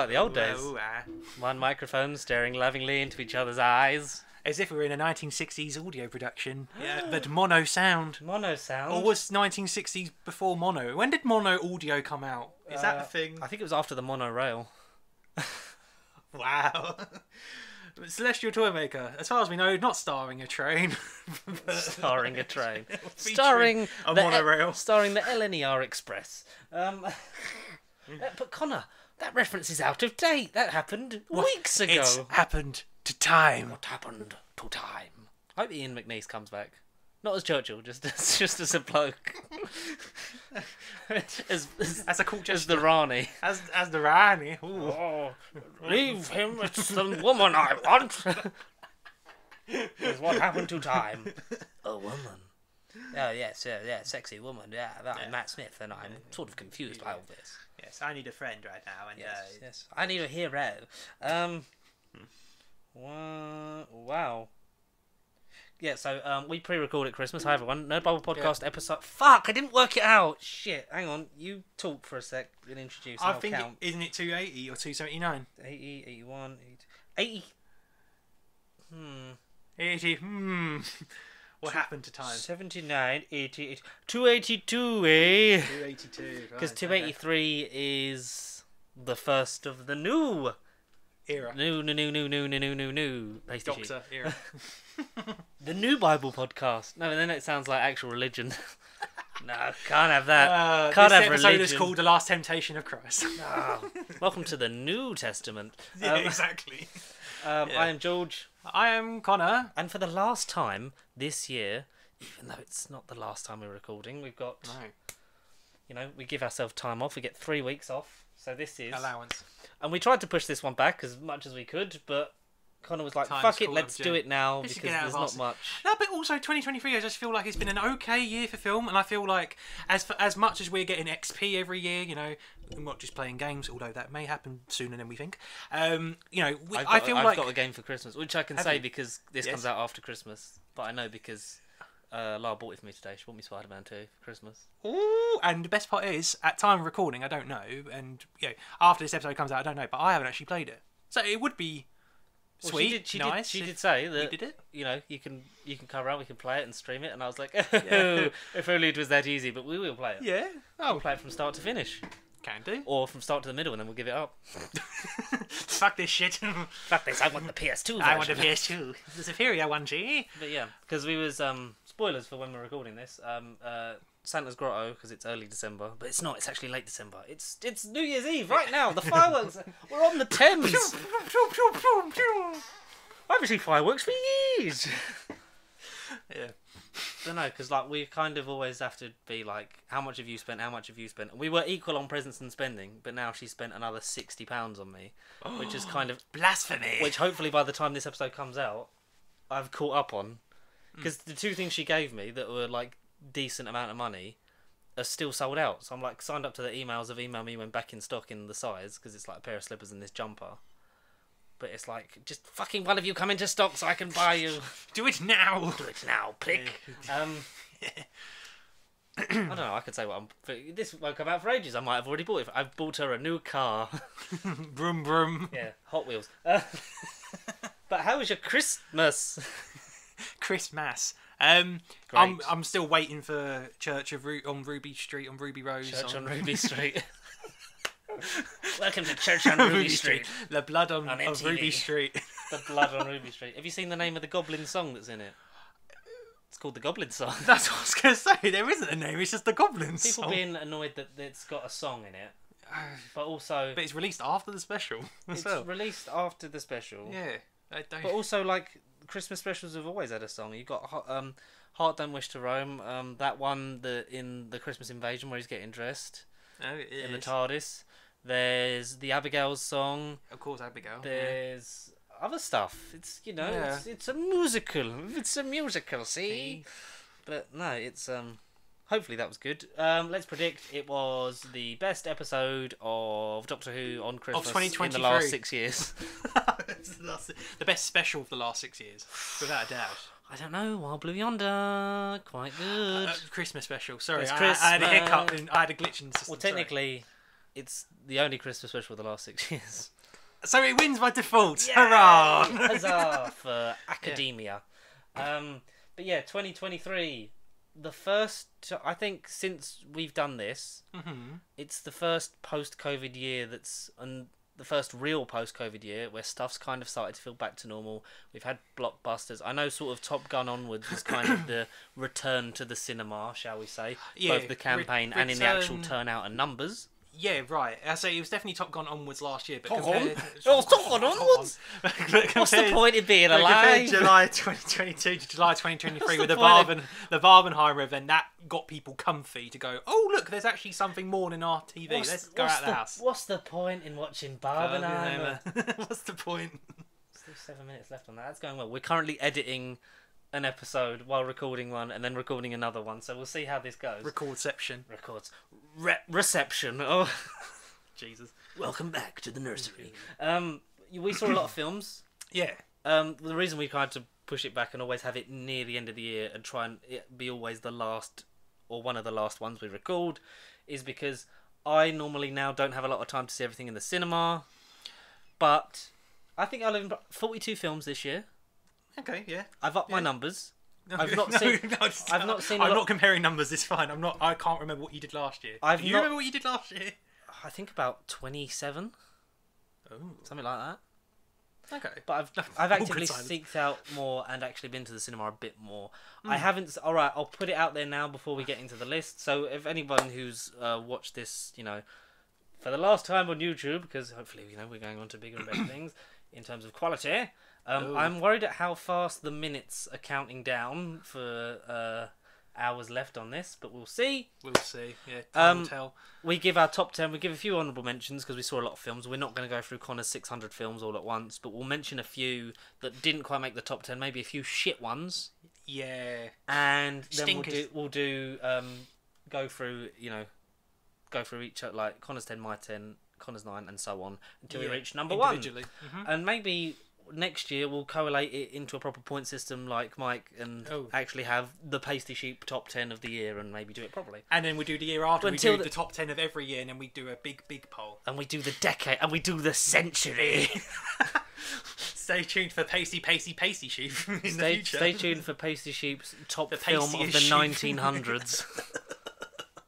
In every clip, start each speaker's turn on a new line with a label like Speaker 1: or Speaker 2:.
Speaker 1: like the old days.
Speaker 2: Ooh,
Speaker 1: One microphone staring lovingly into each other's eyes.
Speaker 2: As if we were in a 1960s audio production. Yeah, but mono sound.
Speaker 1: Mono sound.
Speaker 2: Or was 1960s before mono? When did mono audio come out? Is that the thing?
Speaker 1: I think it was after the monorail.
Speaker 2: Wow. Celestial Toymaker, as far as we know, not starring a train.
Speaker 1: Starring a train.
Speaker 2: Featuring
Speaker 1: Starring
Speaker 2: a
Speaker 1: the
Speaker 2: monorail.
Speaker 1: Starring the LNER Express. But Connor, that reference is out of date. That happened weeks ago.
Speaker 2: It's happened to time.
Speaker 1: What happened to time? I hope Ian McNeice comes back. Not as Churchill, just as a bloke. as
Speaker 2: That's a cool
Speaker 1: as
Speaker 2: gesture.
Speaker 1: the Rani.
Speaker 2: As the Rani. Ooh.
Speaker 1: Oh, leave him. It's the woman I want. Is what happened to time. A woman. Oh yes, yeah, sexy woman. Yeah, I'm Matt Smith, and I'm sort of confused by all this.
Speaker 2: Yes, I need a friend right now. And
Speaker 1: Yes. I need a hero. Wow. Yeah, so we pre-record at Christmas. Hi everyone, Nerd Bible Podcast episode. Fuck, I didn't work it out. Shit, hang on. You talk for a sec and introduce.
Speaker 2: I
Speaker 1: I'll
Speaker 2: think
Speaker 1: count.
Speaker 2: isn't it 280 or 279?
Speaker 1: 80, 81, 80.
Speaker 2: 80. What happened to time?
Speaker 1: 79, 80, 282, eh?
Speaker 2: 282.
Speaker 1: Because
Speaker 2: Right,
Speaker 1: 283 is the first of the new.
Speaker 2: era.
Speaker 1: New. Pasty sheet.
Speaker 2: Doctor era.
Speaker 1: The New Bible Podcast. No, then it sounds like actual religion. No, can't have that. Can't
Speaker 2: this
Speaker 1: have
Speaker 2: episode
Speaker 1: religion.
Speaker 2: is called The Last Temptation of Christ.
Speaker 1: Oh, welcome to the New Testament.
Speaker 2: Yeah, exactly.
Speaker 1: I am George.
Speaker 2: I am Connor.
Speaker 1: And for the last time this year, even though it's not the last time we're recording, we've got, we give ourselves time off. We get 3 weeks off. So this is...
Speaker 2: Allowance.
Speaker 1: And we tried to push this one back as much as we could, but Connor was like,
Speaker 2: Time's
Speaker 1: fuck it,
Speaker 2: caught
Speaker 1: let's
Speaker 2: up,
Speaker 1: do
Speaker 2: yeah.
Speaker 1: it now,
Speaker 2: Let's
Speaker 1: because
Speaker 2: get out of
Speaker 1: there's not
Speaker 2: our-
Speaker 1: much.
Speaker 2: No, but also 2023, I just feel like it's been an okay year for film, and I feel like as much as we're getting XP every year, I'm not just playing games, although that may happen sooner than we think. I feel
Speaker 1: I've
Speaker 2: like
Speaker 1: got a game for Christmas, which I can
Speaker 2: Have
Speaker 1: say
Speaker 2: you?
Speaker 1: because this
Speaker 2: Yes.
Speaker 1: comes out after Christmas, but I know because Lara bought it for me today. She bought me Spider-Man 2 for Christmas.
Speaker 2: Ooh, and the best part is, at time of recording, I don't know, and after this episode comes out, I don't know, but I haven't actually played it, so it would be sweet, nice.
Speaker 1: She did say that
Speaker 2: we did it.
Speaker 1: you can come around, we can play it and stream it, and I was like, oh, if only it was that easy. But we will play it.
Speaker 2: Yeah,
Speaker 1: We'll play it from start to finish,
Speaker 2: can do.
Speaker 1: or from start to the middle, and then we'll give it up.
Speaker 2: Fuck this shit.
Speaker 1: Fuck this! I want the PS2 version.
Speaker 2: I want a PS2, the superior one, G.
Speaker 1: But yeah, because we was spoilers for when we're recording this. Santa's Grotto, because it's early December, but it's not. It's actually late December. It's New Year's Eve right now. The fireworks. We're on the Thames. I haven't seen fireworks for years.
Speaker 2: Yeah.
Speaker 1: Don't know, because we kind of always have to be like, how much have you spent? How much have you spent? We were equal on presents and spending, but now she spent another £60 on me, which is kind of
Speaker 2: Blasphemy.
Speaker 1: which hopefully by the time this episode comes out, I've caught up on, because the two things she gave me that were like decent amount of money are still sold out. So I'm like signed up to the emails of email me when back in stock in the size, because it's like a pair of slippers and this jumper. But it's like, just fucking one of you come into stock so I can buy you.
Speaker 2: Do it now.
Speaker 1: Do it now, prick. I don't know, I could say what this won't come out for ages. I might have already bought it. I've bought her a new car.
Speaker 2: Brum brum.
Speaker 1: Yeah, Hot Wheels. But how was your Christmas?
Speaker 2: Christmas.
Speaker 1: Great.
Speaker 2: I'm still waiting for Church of on Ruby Street on Ruby Rose.
Speaker 1: Church on Ruby Street. Welcome to Church on Ruby Street.
Speaker 2: The blood on
Speaker 1: MTV.
Speaker 2: Ruby Street.
Speaker 1: The blood on Ruby Street. Have you seen the name of the Goblin song that's in it? It's called the Goblin song.
Speaker 2: That's what I was going to say. There isn't a name. It's just the Goblin
Speaker 1: People
Speaker 2: song.
Speaker 1: being annoyed that it's got a song in it, but also
Speaker 2: But it's released after the special as
Speaker 1: it's
Speaker 2: well.
Speaker 1: released after the special.
Speaker 2: Yeah. I don't...
Speaker 1: But also, like, Christmas specials have always had a song. You got Heart Don't Wish to Roam. That one in the Christmas Invasion where he's getting dressed in the TARDIS. There's the Abigail's song.
Speaker 2: Of course, Abigail.
Speaker 1: There's other stuff. It's
Speaker 2: Yeah.
Speaker 1: it's a musical. It's a musical. See, but no, it's Hopefully that was good. Let's predict it was the best episode of Doctor Who on Christmas in the
Speaker 2: 2023.
Speaker 1: last 6 years.
Speaker 2: The best special of the last 6 years, without a doubt.
Speaker 1: I don't know. Wild Blue Yonder, quite good.
Speaker 2: Christmas special. Sorry,
Speaker 1: It's
Speaker 2: I had a
Speaker 1: Christmas.
Speaker 2: hiccup and I had a glitch in the system.
Speaker 1: Well, technically, it's the only Christmas special of the last 6 years.
Speaker 2: So it wins by default. Hurrah!
Speaker 1: Huzzah for Academia. But yeah, 2023, the first, I think since we've done this, it's the first post-COVID year the first real post-COVID year where stuff's kind of started to feel back to normal. We've had blockbusters. I know sort of Top Gun onwards was kind of the return to the cinema, shall we say, both the campaign and in the actual turnout and numbers.
Speaker 2: Yeah, right. I say it was definitely Top Gun onwards last year, but
Speaker 1: Top
Speaker 2: compared...
Speaker 1: Gun? It was Top Gun onwards? What's the point of being alive?
Speaker 2: July 2022 to July 2023 with the Barbenheimer event, that got people comfy to go, oh, look, there's actually something more than our TV. Let's go out of the house.
Speaker 1: What's the point in watching Barbenheimer?
Speaker 2: What's the point?
Speaker 1: Still 7 minutes left on that. That's going well. We're currently editing an episode while recording one and then recording another one, so we'll see how this goes.
Speaker 2: Recordception.
Speaker 1: Reception. Oh,
Speaker 2: Jesus.
Speaker 1: Welcome back to the nursery. We saw a lot of films.
Speaker 2: Yeah.
Speaker 1: The reason we tried to push it back and always have it near the end of the year and try and it be always the last or one of the last ones we record is because I normally now don't have a lot of time to see everything in the cinema, but I think I'll have 42 films this year.
Speaker 2: Okay, yeah.
Speaker 1: I've upped my numbers.
Speaker 2: No,
Speaker 1: I've not seen. I've not seen.
Speaker 2: I'm not comparing numbers. It's fine. I can't remember what you did last year. Do you remember what you did last year?
Speaker 1: I think about 27.
Speaker 2: Oh,
Speaker 1: something like that.
Speaker 2: Okay.
Speaker 1: But I've actually seeked out more and actually been to the cinema a bit more. I haven't. All right, I'll put it out there now before we get into the list. So if anyone who's watched this, for the last time on YouTube, because hopefully we're going on to bigger and better things in terms of quality. I'm worried at how fast the minutes are counting down for hours left on this, but we'll see.
Speaker 2: We'll see. Yeah, time will tell.
Speaker 1: We give our top 10. We give a few honourable mentions because we saw a lot of films. We're not going to go through Connor's 600 films all at once, but we'll mention a few that didn't quite make the top 10. Maybe a few shit ones.
Speaker 2: Yeah.
Speaker 1: And then we'll do go through each, like Connor's 10, my 10, Connor's 9, and so on until we reach number 1. And maybe next year we'll collate it into a proper point system like Mike and actually have the Pasty Sheep top 10 of the year and maybe do it properly.
Speaker 2: And then we do the year after, we do the top 10 of every year, and then we do a big poll.
Speaker 1: And we do the decade, and we do the century.
Speaker 2: Stay tuned for Pasty Sheep in the future.
Speaker 1: Stay tuned for Pasty Sheep's top film of the 1900s.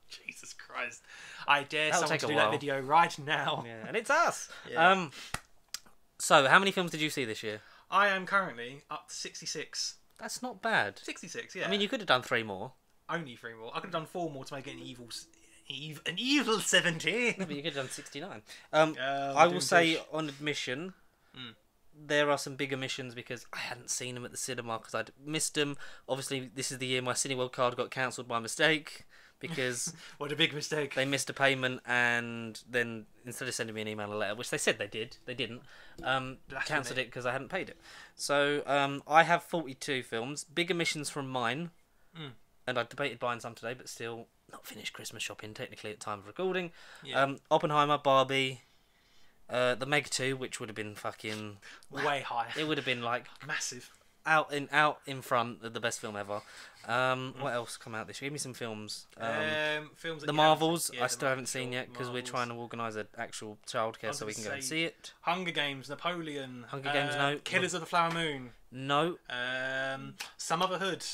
Speaker 2: Jesus Christ. I dare someone to do that video right now.
Speaker 1: Yeah, and it's us.
Speaker 2: Yeah.
Speaker 1: So, how many films did you see this year?
Speaker 2: I am currently up to 66.
Speaker 1: That's not bad.
Speaker 2: 66, yeah.
Speaker 1: I mean, you could have done 3 more.
Speaker 2: Only 3 more. I could have done 4 more to make it an evil 70.
Speaker 1: No, but you could have done 69. I will say, on admission, there are some big omissions because I hadn't seen them at the cinema because I'd missed them. Obviously, this is the year my Cineworld card got cancelled by mistake. Because
Speaker 2: what a big mistake.
Speaker 1: They missed a payment and then instead of sending me an email or letter, which they said they didn't, cancelled it because I hadn't paid it. So I have 42 films, big omissions from mine, and I debated buying some today, but still not finished Christmas shopping technically at the time of recording. Yeah. Oppenheimer, Barbie, the Meg 2, which would have been fucking
Speaker 2: way higher.
Speaker 1: It would have been like
Speaker 2: massive.
Speaker 1: Out in front of the best film ever. What else come out this year? Give me some films.
Speaker 2: Films that
Speaker 1: the Marvels. I still haven't seen yet because we're trying to organise an actual childcare so we can go and see it.
Speaker 2: Hunger Games, Napoleon.
Speaker 1: Hunger Games, no.
Speaker 2: Killers of the Flower Moon.
Speaker 1: No.
Speaker 2: Some Other Hood.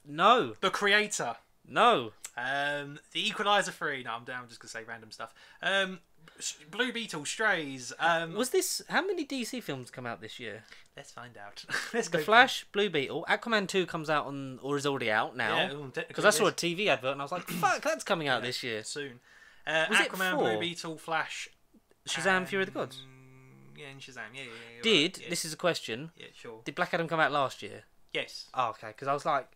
Speaker 1: No.
Speaker 2: The Creator.
Speaker 1: No.
Speaker 2: The Equalizer 3. No, I'm just gonna say random stuff. Blue Beetle, Strays.
Speaker 1: Was this? How many DC films come out this year?
Speaker 2: Let's find out.
Speaker 1: The Flash, Blue Beetle, Aquaman 2 comes out or is already out now. Because I saw a TV advert and I was like, "Fuck, that's coming out this year
Speaker 2: soon." Aquaman, Blue Beetle, Flash,
Speaker 1: Shazam, Fury of the Gods.
Speaker 2: Yeah, and Shazam. Yeah.
Speaker 1: This is a question?
Speaker 2: Yeah, sure.
Speaker 1: Did Black Adam come out last year?
Speaker 2: Yes.
Speaker 1: Oh, okay. Because I was like,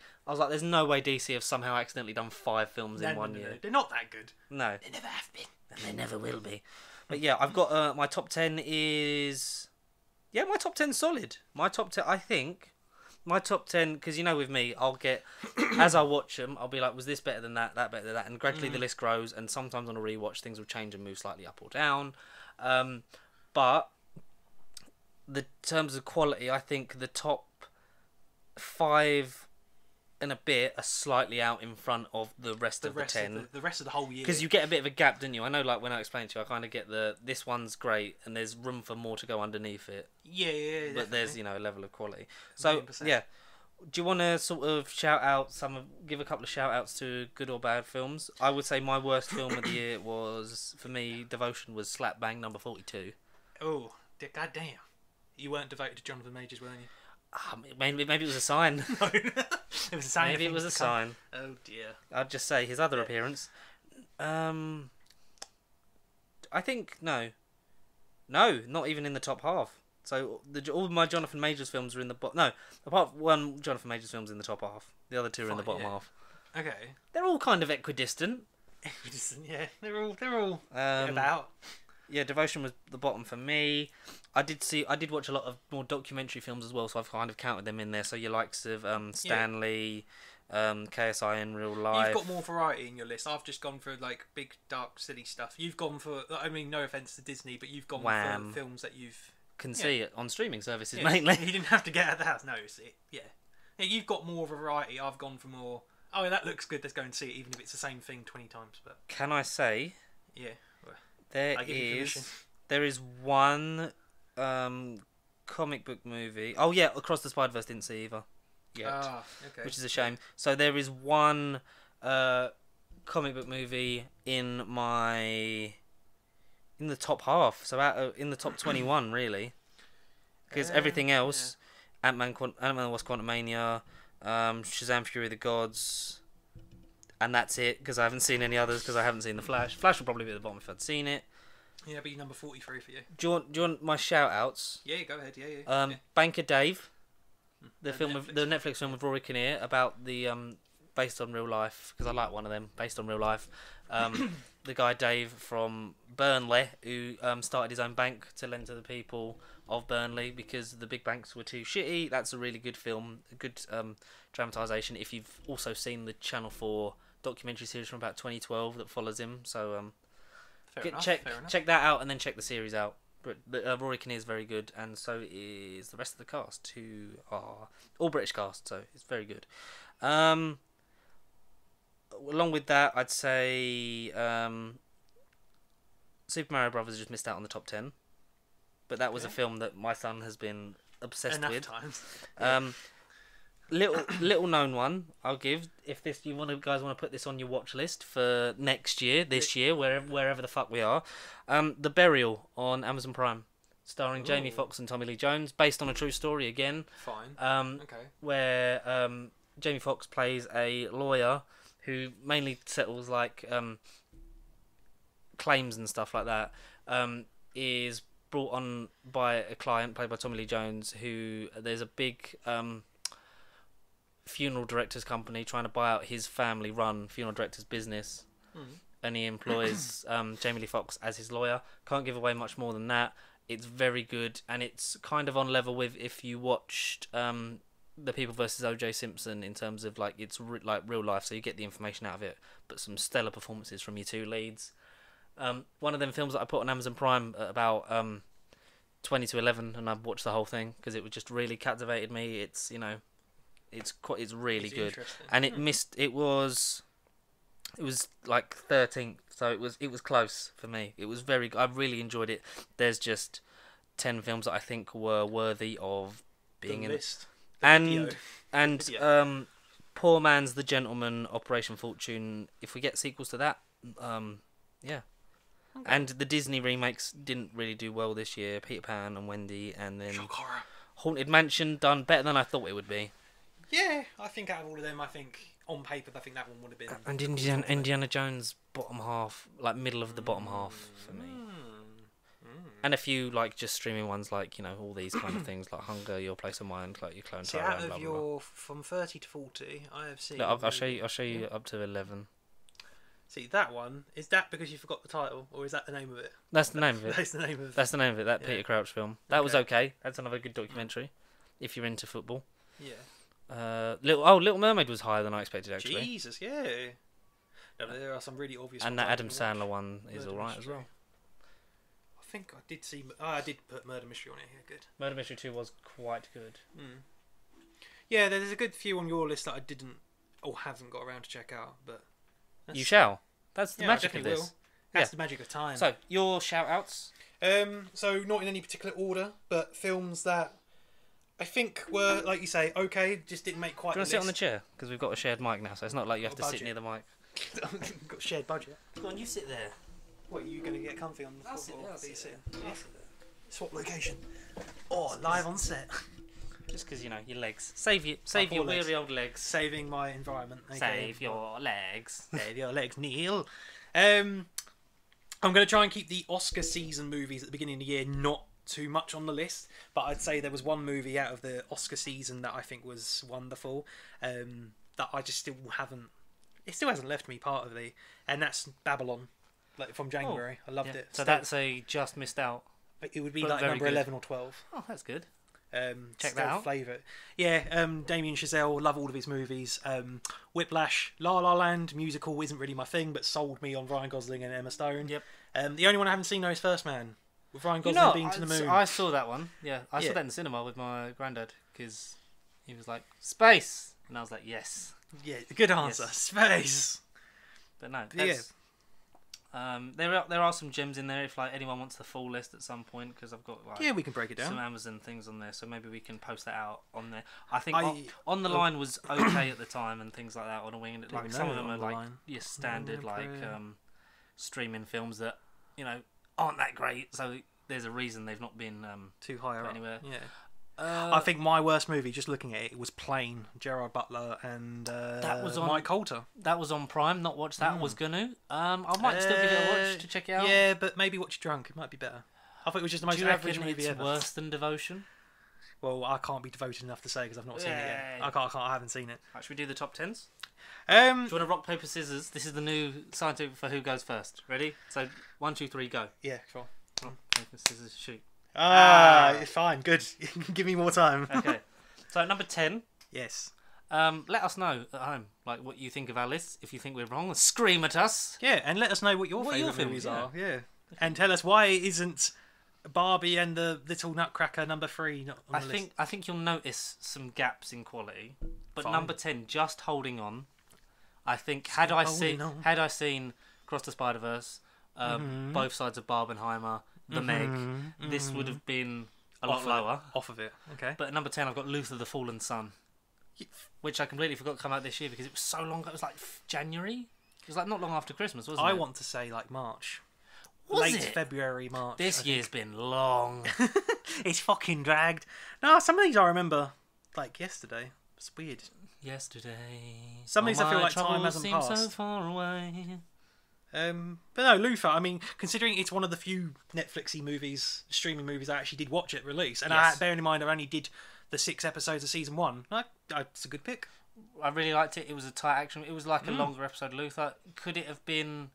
Speaker 1: there's no way DC have somehow accidentally done 5 films in 1 year.
Speaker 2: They're not that good.
Speaker 1: No.
Speaker 2: They never have been.
Speaker 1: And they never will be. But yeah, I've got my top 10 is... Yeah, my top 10's solid. My top 10, I think... My top 10, because with me, I'll get... as I watch them, I'll be like, was this better than that, that better than that? And gradually the list grows, and sometimes on a rewatch, things will change and move slightly up or down. But... the terms of quality, I think the top 5 and a bit are slightly out in front of the rest of the 10.
Speaker 2: The rest of the whole year.
Speaker 1: Because you get a bit of a gap, don't you? I know, like, when I explained to you, I kind of get this one's great, and there's room for more to go underneath it.
Speaker 2: Yeah,
Speaker 1: but there's, a level of quality. So,
Speaker 2: 100%.
Speaker 1: yeah. Do you want to sort of give a couple of shout outs to good or bad films? I would say my worst film of the year was, for me, Devotion was Slap Bang number 42.
Speaker 2: Oh, god damn. You weren't devoted to Jonathan Majors, weren't you?
Speaker 1: Maybe it was a sign.
Speaker 2: No. It was a sign.
Speaker 1: Maybe it was a sign.
Speaker 2: Oh dear.
Speaker 1: I'd just say his other appearance. I think no, not even in the top half. So all my Jonathan Majors films are in the bottom. No, apart from one Jonathan Majors film's in the top half. The other two are in the bottom half.
Speaker 2: Okay.
Speaker 1: They're all kind of equidistant.
Speaker 2: Yeah, they're all about.
Speaker 1: Yeah, Devotion was the bottom for me. I did watch a lot of more documentary films as well, so I've kind of counted them in there. So your likes of Stanley, KSI in Real Life.
Speaker 2: You've got more variety in your list. I've just gone for like big, dark, silly stuff. You've gone for, I mean, no offense to Disney, but you've gone
Speaker 1: Wham.
Speaker 2: for films that you've
Speaker 1: Can see it on streaming services mainly.
Speaker 2: You didn't have to get out of the house. No, yeah. You've got more variety. I've gone for more. Oh, that looks good. Let's go and see it, even if it's the same thing 20 times. But
Speaker 1: can I say?
Speaker 2: Yeah.
Speaker 1: There is one comic book movie. Oh yeah, Across the Spider-Verse didn't see either yet,
Speaker 2: okay.
Speaker 1: which is a shame. So there is one comic book movie in the top half. So in the top 21 really, because everything else, Ant-Man was Quantumania, Shazam! Fury of the Gods. And that's it, because I haven't seen any others, because I haven't seen The Flash. Flash would probably be at the bottom if I'd seen it.
Speaker 2: Yeah, it'd be number 43 for you.
Speaker 1: Do you want my shout-outs?
Speaker 2: Yeah, go ahead, yeah.
Speaker 1: Banker Dave, the Netflix film with Rory Kinnear, about the, based on real life, because I like one of them, based on real life. The guy Dave from Burnley, who started his own bank to lend to the people of Burnley, because the big banks were too shitty. That's a really good film, a good dramatisation. If you've also seen the Channel 4 documentary series from about 2012 that follows him, so check that out and then check the series out. But Rory Kinnear is very good, and so is the rest of the cast, who are all British cast, so it's very good. Along with that, I'd say Super Mario Brothers just missed out on the top 10, but that was a film that my son has been obsessed with.
Speaker 2: Times.
Speaker 1: Little known one I'll give, if guys want to put this on your watch list for this year, wherever the fuck we are. The Burial on Amazon Prime, starring Jamie Foxx and Tommy Lee Jones, based on a true story again.
Speaker 2: Fine. Okay.
Speaker 1: Where Jamie Foxx plays a lawyer who mainly settles like claims and stuff like that. Is brought on by a client played by Tommy Lee Jones, who there's a big funeral director's company trying to buy out his family-run funeral director's business, and he employs Jamie Lee Foxx as his lawyer. Can't give away much more than that. It's very good, and it's kind of on level with if you watched The People vs. O.J. Simpson, in terms of like it's like real life, so you get the information out of it, but some stellar performances from your two leads. One of them films that I put on Amazon Prime at about 20 to 11, and I've watched the whole thing because it just really captivated me. It's it's really good, and it was like 13th, so it was close for me. It was very good. I really enjoyed it. There's just 10 films that I think were worthy of being in
Speaker 2: list.
Speaker 1: And Poor Man's The Gentleman, Operation Fortune. If we get sequels to that, yeah. Okay. And the Disney remakes didn't really do well this year. Peter Pan and Wendy, and then
Speaker 2: Shock Horror.
Speaker 1: Haunted Mansion done better than I thought it would be.
Speaker 2: Yeah, I think out of all of them, on paper, I think that one would have been.
Speaker 1: And Indiana Jones bottom half, like middle of the bottom half for me. And a few like just streaming ones, like all these kind of things, like Hunger, Your Place of Mind, like your Clone Tyrone.
Speaker 2: Out of
Speaker 1: blah,
Speaker 2: your
Speaker 1: blah, blah.
Speaker 2: from 30 to 40, I have seen.
Speaker 1: Look, I'll show you up to 11.
Speaker 2: See, that one, is that because you forgot the title, or is that the name of it?
Speaker 1: That's the name of it.
Speaker 2: That's the name of it.
Speaker 1: That's the name of it, that Peter Crouch film. That was okay. That's another good documentary, if you're into football.
Speaker 2: Yeah.
Speaker 1: Little Mermaid was higher than I expected, actually.
Speaker 2: Jesus, yeah. No, there are some really obvious
Speaker 1: and
Speaker 2: ones.
Speaker 1: that Adam Sandler one is alright as well.
Speaker 2: I think I did see... I did put Murder Mystery on it, yeah, good.
Speaker 1: Murder Mystery 2 was quite good.
Speaker 2: Yeah, there's a good few on your list that I didn't or haven't got around to check out, but
Speaker 1: You shall. That's the
Speaker 2: I
Speaker 1: magic of
Speaker 2: definitely
Speaker 1: this.
Speaker 2: will. That's
Speaker 1: Yeah.
Speaker 2: the magic of time.
Speaker 1: So, your shout-outs?
Speaker 2: So not in any particular order, but films that I think were, like you say, okay, just didn't make quite
Speaker 1: Do you want to
Speaker 2: the
Speaker 1: sit on the
Speaker 2: list.
Speaker 1: chair? Because we've got a shared mic now, so it's not like you have to
Speaker 2: Got a
Speaker 1: sit near the mic.
Speaker 2: Got shared budget.
Speaker 1: Go on, you sit there.
Speaker 2: What, are you going to get comfy on the
Speaker 1: I'll sit
Speaker 2: floor?
Speaker 1: there, I'll
Speaker 2: Are you
Speaker 1: sit
Speaker 2: sitting?
Speaker 1: there.
Speaker 2: Yeah.
Speaker 1: I'll sit there.
Speaker 2: Swap location. Oh, live on set.
Speaker 1: Just because, you know, your legs. Save your
Speaker 2: poor
Speaker 1: weary
Speaker 2: legs.
Speaker 1: old legs.
Speaker 2: Saving my environment. Okay.
Speaker 1: Save your legs.
Speaker 2: Save your legs, Neil. I'm going to try and keep the Oscar season movies at the beginning of the year not too much on the list, but I'd say there was one movie out of the Oscar season that I think was wonderful, that I just still haven't. It still hasn't left me part of the, and that's Babylon, like from January. I loved
Speaker 1: Yeah.
Speaker 2: it.
Speaker 1: So
Speaker 2: Still-
Speaker 1: that's a just missed out.
Speaker 2: it would be
Speaker 1: but
Speaker 2: like
Speaker 1: very
Speaker 2: number
Speaker 1: good.
Speaker 2: 11 or 12.
Speaker 1: Oh, that's good.
Speaker 2: Check
Speaker 1: that out.
Speaker 2: Favourite. Yeah, Damien Chazelle, love all of his movies. Whiplash, La La Land, musical isn't really my thing, but sold me on Ryan Gosling and Emma Stone.
Speaker 1: Yep.
Speaker 2: The only one I haven't seen though is First Man, with Ryan
Speaker 1: You
Speaker 2: Gosling
Speaker 1: know,
Speaker 2: being to the moon.
Speaker 1: I saw that one. Yeah, I
Speaker 2: Yeah.
Speaker 1: saw that in the cinema with my granddad because he was like, space! And I was like, yes.
Speaker 2: Yeah, good answer.
Speaker 1: Yes.
Speaker 2: Space.
Speaker 1: But no,
Speaker 2: Yeah.
Speaker 1: that's, there are some gems in there if like anyone wants the full list at some point because I've got like
Speaker 2: Yeah, we can break it
Speaker 1: some
Speaker 2: down.
Speaker 1: Amazon things on there, so maybe we can post that out on there. I think
Speaker 2: I-
Speaker 1: on the line was okay at the time and things like that on a wing. Like
Speaker 2: even
Speaker 1: some
Speaker 2: know
Speaker 1: of them
Speaker 2: On
Speaker 1: are
Speaker 2: the
Speaker 1: like
Speaker 2: Line.
Speaker 1: your standard
Speaker 2: Yeah,
Speaker 1: like
Speaker 2: prayer.
Speaker 1: streaming films that you know aren't that great. So there's a reason they've not been
Speaker 2: Too high up.
Speaker 1: anywhere.
Speaker 2: Yeah.
Speaker 1: Uh,
Speaker 2: I think my worst movie, just looking at it, was Plane. Gerard Butler and
Speaker 1: That was on-
Speaker 2: Mike Coulter.
Speaker 1: that was on Prime. Not watched that. Was gonna. I might still give it a watch to check it out.
Speaker 2: Yeah, but maybe watch drunk. It might be better. I thought it was just the most
Speaker 1: Do you
Speaker 2: average
Speaker 1: reckon
Speaker 2: movie
Speaker 1: it's
Speaker 2: ever.
Speaker 1: worse than Devotion?
Speaker 2: Well, I can't be devoted enough to say because I've not seen it yet.
Speaker 1: Yeah.
Speaker 2: I can't. I haven't seen it.
Speaker 1: Right, should we do the top tens? Do you want to rock paper scissors? This is the new scientific for who goes first. Ready? So 1, 2, 3, go.
Speaker 2: Yeah, sure.
Speaker 1: Rock paper scissors shoot.
Speaker 2: It's fine. Good. Give me more time.
Speaker 1: Okay. So at number 10,
Speaker 2: Yes.
Speaker 1: let us know at home like what you think of our lists. If you think we're wrong, scream at us.
Speaker 2: Yeah, and let us know what your
Speaker 1: What your
Speaker 2: favourite movies
Speaker 1: films,
Speaker 2: are. Yeah. And tell us why it isn't Barbie and the Little Nutcracker number 3 not on the list.
Speaker 1: I think you'll notice some gaps in quality, but
Speaker 2: Fine.
Speaker 1: number 10 just holding on. I think
Speaker 2: Still holding on.
Speaker 1: had I seen Cross the Spider-Verse, both sides of Barbenheimer, The Meg, this would have been a lot lower.
Speaker 2: Off of it. Okay.
Speaker 1: But at number 10 I've got Luther the Fallen Sun, which I completely forgot to come out this year because it was so long ago. It was like January. It was like not long after Christmas, wasn't
Speaker 2: I
Speaker 1: it?
Speaker 2: want to say like March.
Speaker 1: Was
Speaker 2: Late
Speaker 1: it?
Speaker 2: February, March.
Speaker 1: This
Speaker 2: I think.
Speaker 1: year's been long.
Speaker 2: It's fucking dragged. No, some of these I remember like yesterday. It's weird.
Speaker 1: Yesterday.
Speaker 2: Some of these I
Speaker 1: all
Speaker 2: feel
Speaker 1: my
Speaker 2: like time
Speaker 1: troubles
Speaker 2: hasn't
Speaker 1: seem so
Speaker 2: passed.
Speaker 1: far away.
Speaker 2: But no, Luther. I mean, considering it's one of the few Netflixy movies, streaming movies I actually did watch at release, and
Speaker 1: Yes.
Speaker 2: bearing in mind I only did the 6 episodes of season 1. It's a good pick.
Speaker 1: I really liked it. It was a tight action. It was like a longer episode of Luther. Could it have been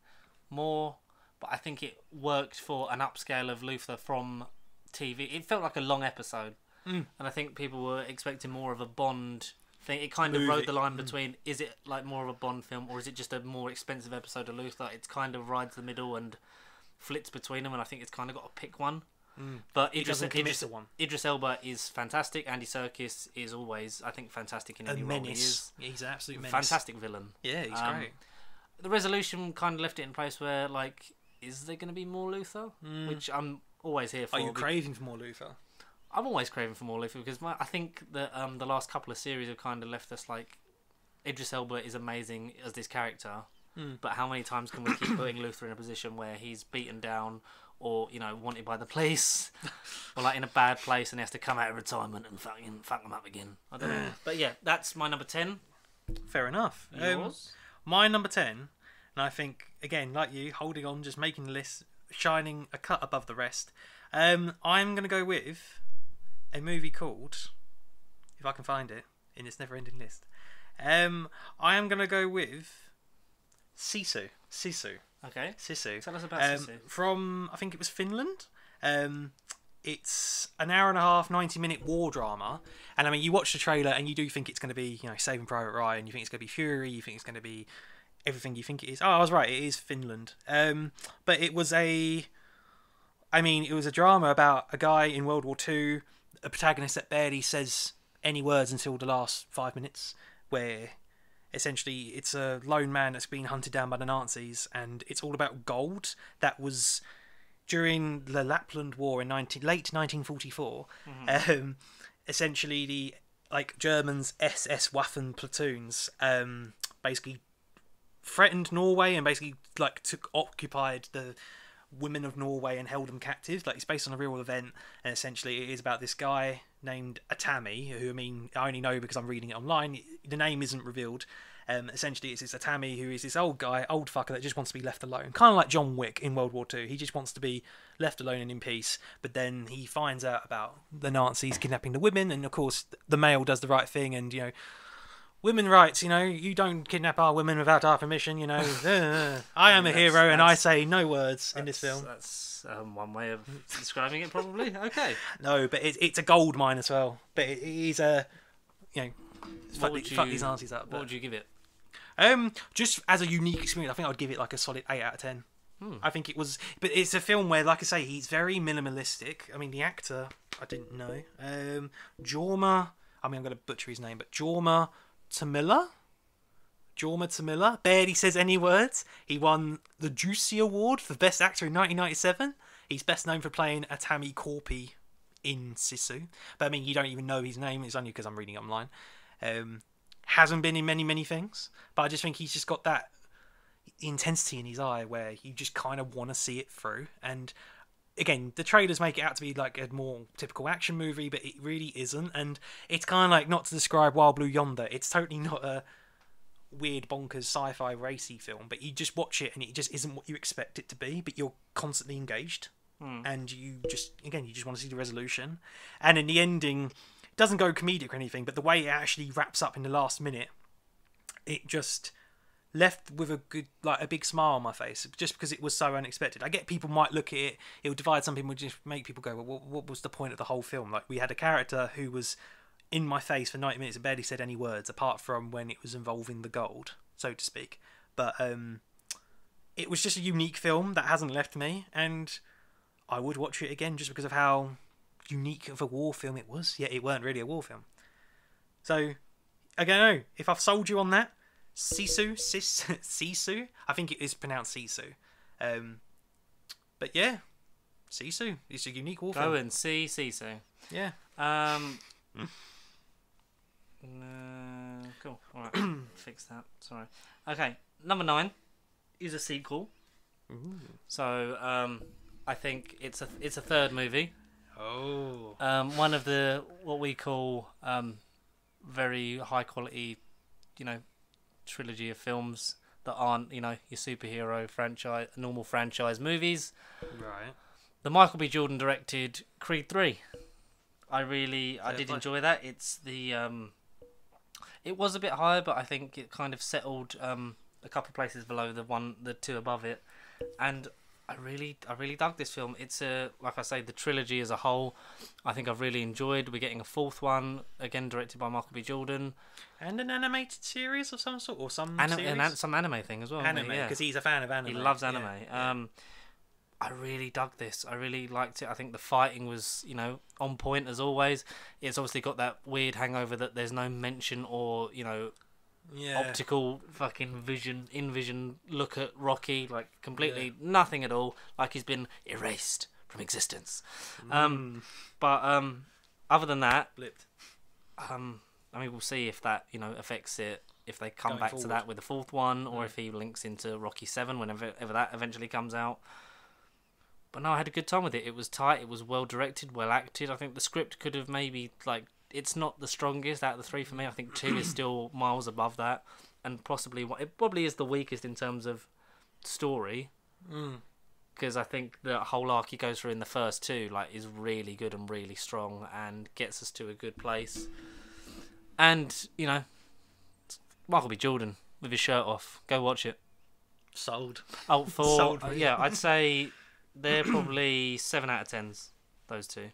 Speaker 1: more? But I think it worked for an upscale of Luther from TV. It felt like a long episode, and I think people were expecting more of a Bond thing. It kind of
Speaker 2: Movie.
Speaker 1: rode the line between is it like more of a Bond film or is it just a more expensive episode of Luther? It's kind of rides the middle and flits between them, and I think it's kind of got to pick one. But
Speaker 2: doesn't commit to one.
Speaker 1: Idris Elba is fantastic. Andy Serkis is always, I think, fantastic in
Speaker 2: A
Speaker 1: any role he is.
Speaker 2: menace. He's an absolute menace.
Speaker 1: Fantastic villain.
Speaker 2: Yeah, he's
Speaker 1: Um,
Speaker 2: great.
Speaker 1: The resolution kind of left it in place where, like, is there going to be more Luther? Which I'm always here for.
Speaker 2: Are you
Speaker 1: be-
Speaker 2: craving for more Luther?
Speaker 1: I'm always craving for more Luther because I think that the last couple of series have kind of left us like Idris Elba is amazing as this character, but how many times can we keep putting Luther in a position where he's beaten down or wanted by the police or like in a bad place and he has to come out of retirement and fuck them up again? I don't know. But yeah, that's my number 10.
Speaker 2: Fair enough.
Speaker 1: Yours?
Speaker 2: My number 10, and I think, again, like you, holding on, just making the list, shining a cut above the rest. I'm going to go with a movie called, if I can find it, in this never-ending list. I am going to go with Sisu.
Speaker 1: Okay.
Speaker 2: Sisu.
Speaker 1: Tell us about Sisu.
Speaker 2: From, I think it was Finland. It's an hour and a half, 90-minute war drama. And I mean, you watch the trailer and you do think it's going to be, Saving Private Ryan. You think it's going to be Fury. You think it's going to be everything you think it is. Oh, I was right. It is Finland. But it was it was a drama about a guy in World War II, a protagonist that barely says any words until the last 5 minutes, where essentially it's a lone man that's been hunted down by the Nazis, and it's all about gold that was during the Lapland War in late 1944. Essentially the Germans SS Waffen platoons basically threatened Norway and basically occupied the women of Norway and held them captive. It's based on a real event, and essentially it is about this guy named Atami, who I only know because I'm reading it online. The name isn't revealed. Essentially it's this Atami who is this old fucker that just wants to be left alone, kind of like John Wick in World War II. He just wants to be left alone and in peace, but then he finds out about the Nazis kidnapping the women, and of course the male does the right thing, and women rights, you don't kidnap our women without our permission, I am a hero and I say no words in this film.
Speaker 1: That's one way of describing it, probably. Okay.
Speaker 2: No, but it's a gold mine as well. But it is a, fuck these Nazis up.
Speaker 1: What would you give it?
Speaker 2: Just as a unique experience, I think I'd give it a solid 8 out of 10. I think it was, but it's a film where, like I say, he's very minimalistic. I mean, the actor, I didn't know. Jorma, I'm going to butcher his name, but Jorma Tamila, barely says any words. He won the Juicy Award for Best Actor in 1997. He's best known for playing Atami Korpi in Sisu. But I mean, you don't even know his name. It's only because I'm reading it online. Hasn't been in many things. But I just think he's just got that intensity in his eye where you just kind of want to see it through. And again, the trailers make it out to be like a more typical action movie, but it really isn't. And it's kind of like, not to describe Wild Blue Yonder, it's totally not a weird bonkers sci-fi racy film, but you just watch it and it just isn't what you expect it to be, but you're constantly engaged. And you just want to see the resolution. And in the ending, it doesn't go comedic or anything, but the way it actually wraps up in the last minute, it just left with a big smile on my face, just because it was so unexpected. I get people might look at it, it would divide some people, would just make people go, well, what was the point of the whole film? We had a character who was in my face for 90 minutes and barely said any words, apart from when it was involving the gold, so to speak. But it was just a unique film that hasn't left me, and I would watch it again just because of how unique of a war film it was, yet it weren't really a war film. So, I don't know, if I've sold you on that, Sisu, I think it is pronounced Sisu. But yeah, Sisu, it's a unique war film.
Speaker 1: Go and see Sisu.
Speaker 2: Yeah.
Speaker 1: Cool. All right, fix that. Sorry. Okay, number 9 is a sequel.
Speaker 2: Ooh.
Speaker 1: So I think it's a third movie.
Speaker 2: Oh.
Speaker 1: One of the what we call very high quality, trilogy of films that aren't your superhero franchise, normal franchise movies.
Speaker 2: Right.
Speaker 1: The Michael B. Jordan directed Creed 3. I did enjoy that. It's the it was a bit higher, but I think it kind of settled a couple of places below the two above it, and I really dug this film. It's like I say, the trilogy as a whole, I think I've really enjoyed. We're getting a fourth one, again directed by Michael B. Jordan.
Speaker 2: And an animated series of some sort, or some series?
Speaker 1: And some anime thing as well.
Speaker 2: Anime, because he's a fan of anime.
Speaker 1: He loves anime.
Speaker 2: Yeah.
Speaker 1: I really dug this. I really liked it. I think the fighting was, on point as always. It's obviously got that weird hangover that there's no mention or, optical fucking vision look at Rocky, completely nothing at all, like he's been erased from existence. But other than that,
Speaker 2: blipped.
Speaker 1: We'll see if that affects it, if they come back to that with the fourth one, or if he links into Rocky 7 whenever that eventually comes out. But no, I had a good time with it. It was tight, it was well directed, well acted. I think the script could have maybe it's not the strongest out of the three for me. I think 2 is still miles above that, and it probably is the weakest in terms of story. Because I think the whole arc he goes through in the first 2 is really good and really strong and gets us to a good place. And Michael B. Jordan with his shirt off, go watch it.
Speaker 2: Sold.
Speaker 1: Oh, Sold. I'd say they're probably 7 out of 10s. Those 2.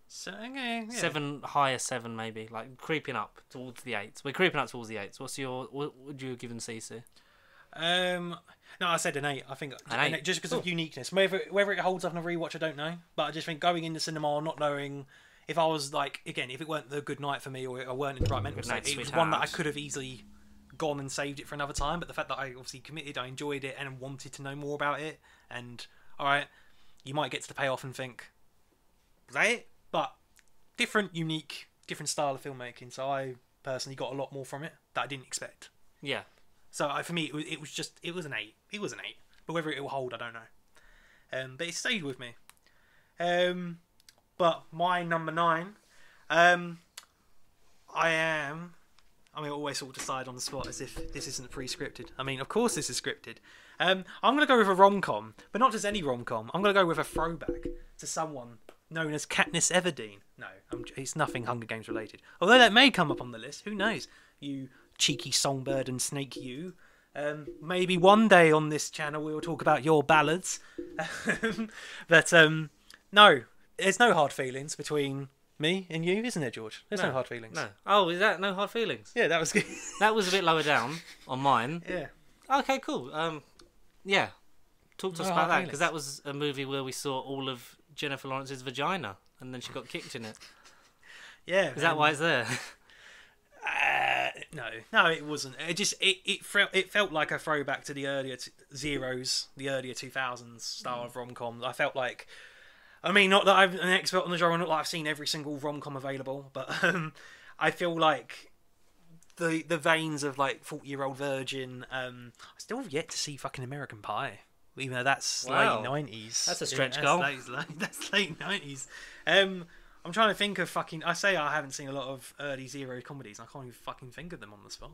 Speaker 2: So, okay, yeah.
Speaker 1: 7, higher 7 maybe, creeping up towards the 8s. We're creeping up towards the 8s. What would you have given Sisu?
Speaker 2: No, I said an 8. I think
Speaker 1: an 8.
Speaker 2: Just because of uniqueness. Whether it holds up in a rewatch, I don't know. But I just think going into cinema, not knowing if I was again, if it weren't the good night for me or I weren't in the right mental state, it was one that I could have easily gone and saved it for another time. But the fact that I obviously committed, I enjoyed it, and wanted to know more about it. And all right, you might get to the payoff and think, was that it? But different, unique, different style of filmmaking. So I personally got a lot more from it that I didn't expect.
Speaker 1: Yeah.
Speaker 2: So for me, it was an 8. It was an 8. But whether it will hold, I don't know. But it stayed with me. But my number 9, I always sort of decide on the spot as if this isn't pre-scripted. I mean, of course this is scripted. I'm going to go with a rom-com, but not just any rom-com. I'm going to go with a throwback to someone known as Katniss Everdeen. No, it's nothing Hunger Games related. Although that may come up on the list. Who knows? You cheeky songbird and snake you. Maybe one day on this channel we'll talk about your ballads. But no, there's no hard feelings between me and you, isn't there, George? There's no hard feelings.
Speaker 1: No. Oh, is that no hard feelings?
Speaker 2: Yeah, that was good.
Speaker 1: That was a bit lower down on mine.
Speaker 2: Yeah.
Speaker 1: Okay, cool. Yeah. Talk to us
Speaker 2: No
Speaker 1: about
Speaker 2: hard
Speaker 1: that,
Speaker 2: feelings.
Speaker 1: because that was a movie where we saw all of Jennifer Lawrence's vagina, and then she got kicked in it.
Speaker 2: Yeah.
Speaker 1: Is that why it's there?
Speaker 2: No, it wasn't. It felt like a throwback to the earlier zeros, the earlier 2000s style of rom-coms. I felt like, I mean, not that I'm an expert on the genre, not that I've seen every single rom-com available, but I feel like the veins of like 40-Year-Old Virgin. I still have yet to see fucking American Pie, even though that's
Speaker 1: Wow.
Speaker 2: late 90s.
Speaker 1: That's a stretch
Speaker 2: that's
Speaker 1: goal.
Speaker 2: That's late 90s. I'm trying to think of fucking. I say I haven't seen a lot of early zero comedies. I can't even fucking think of them on the spot.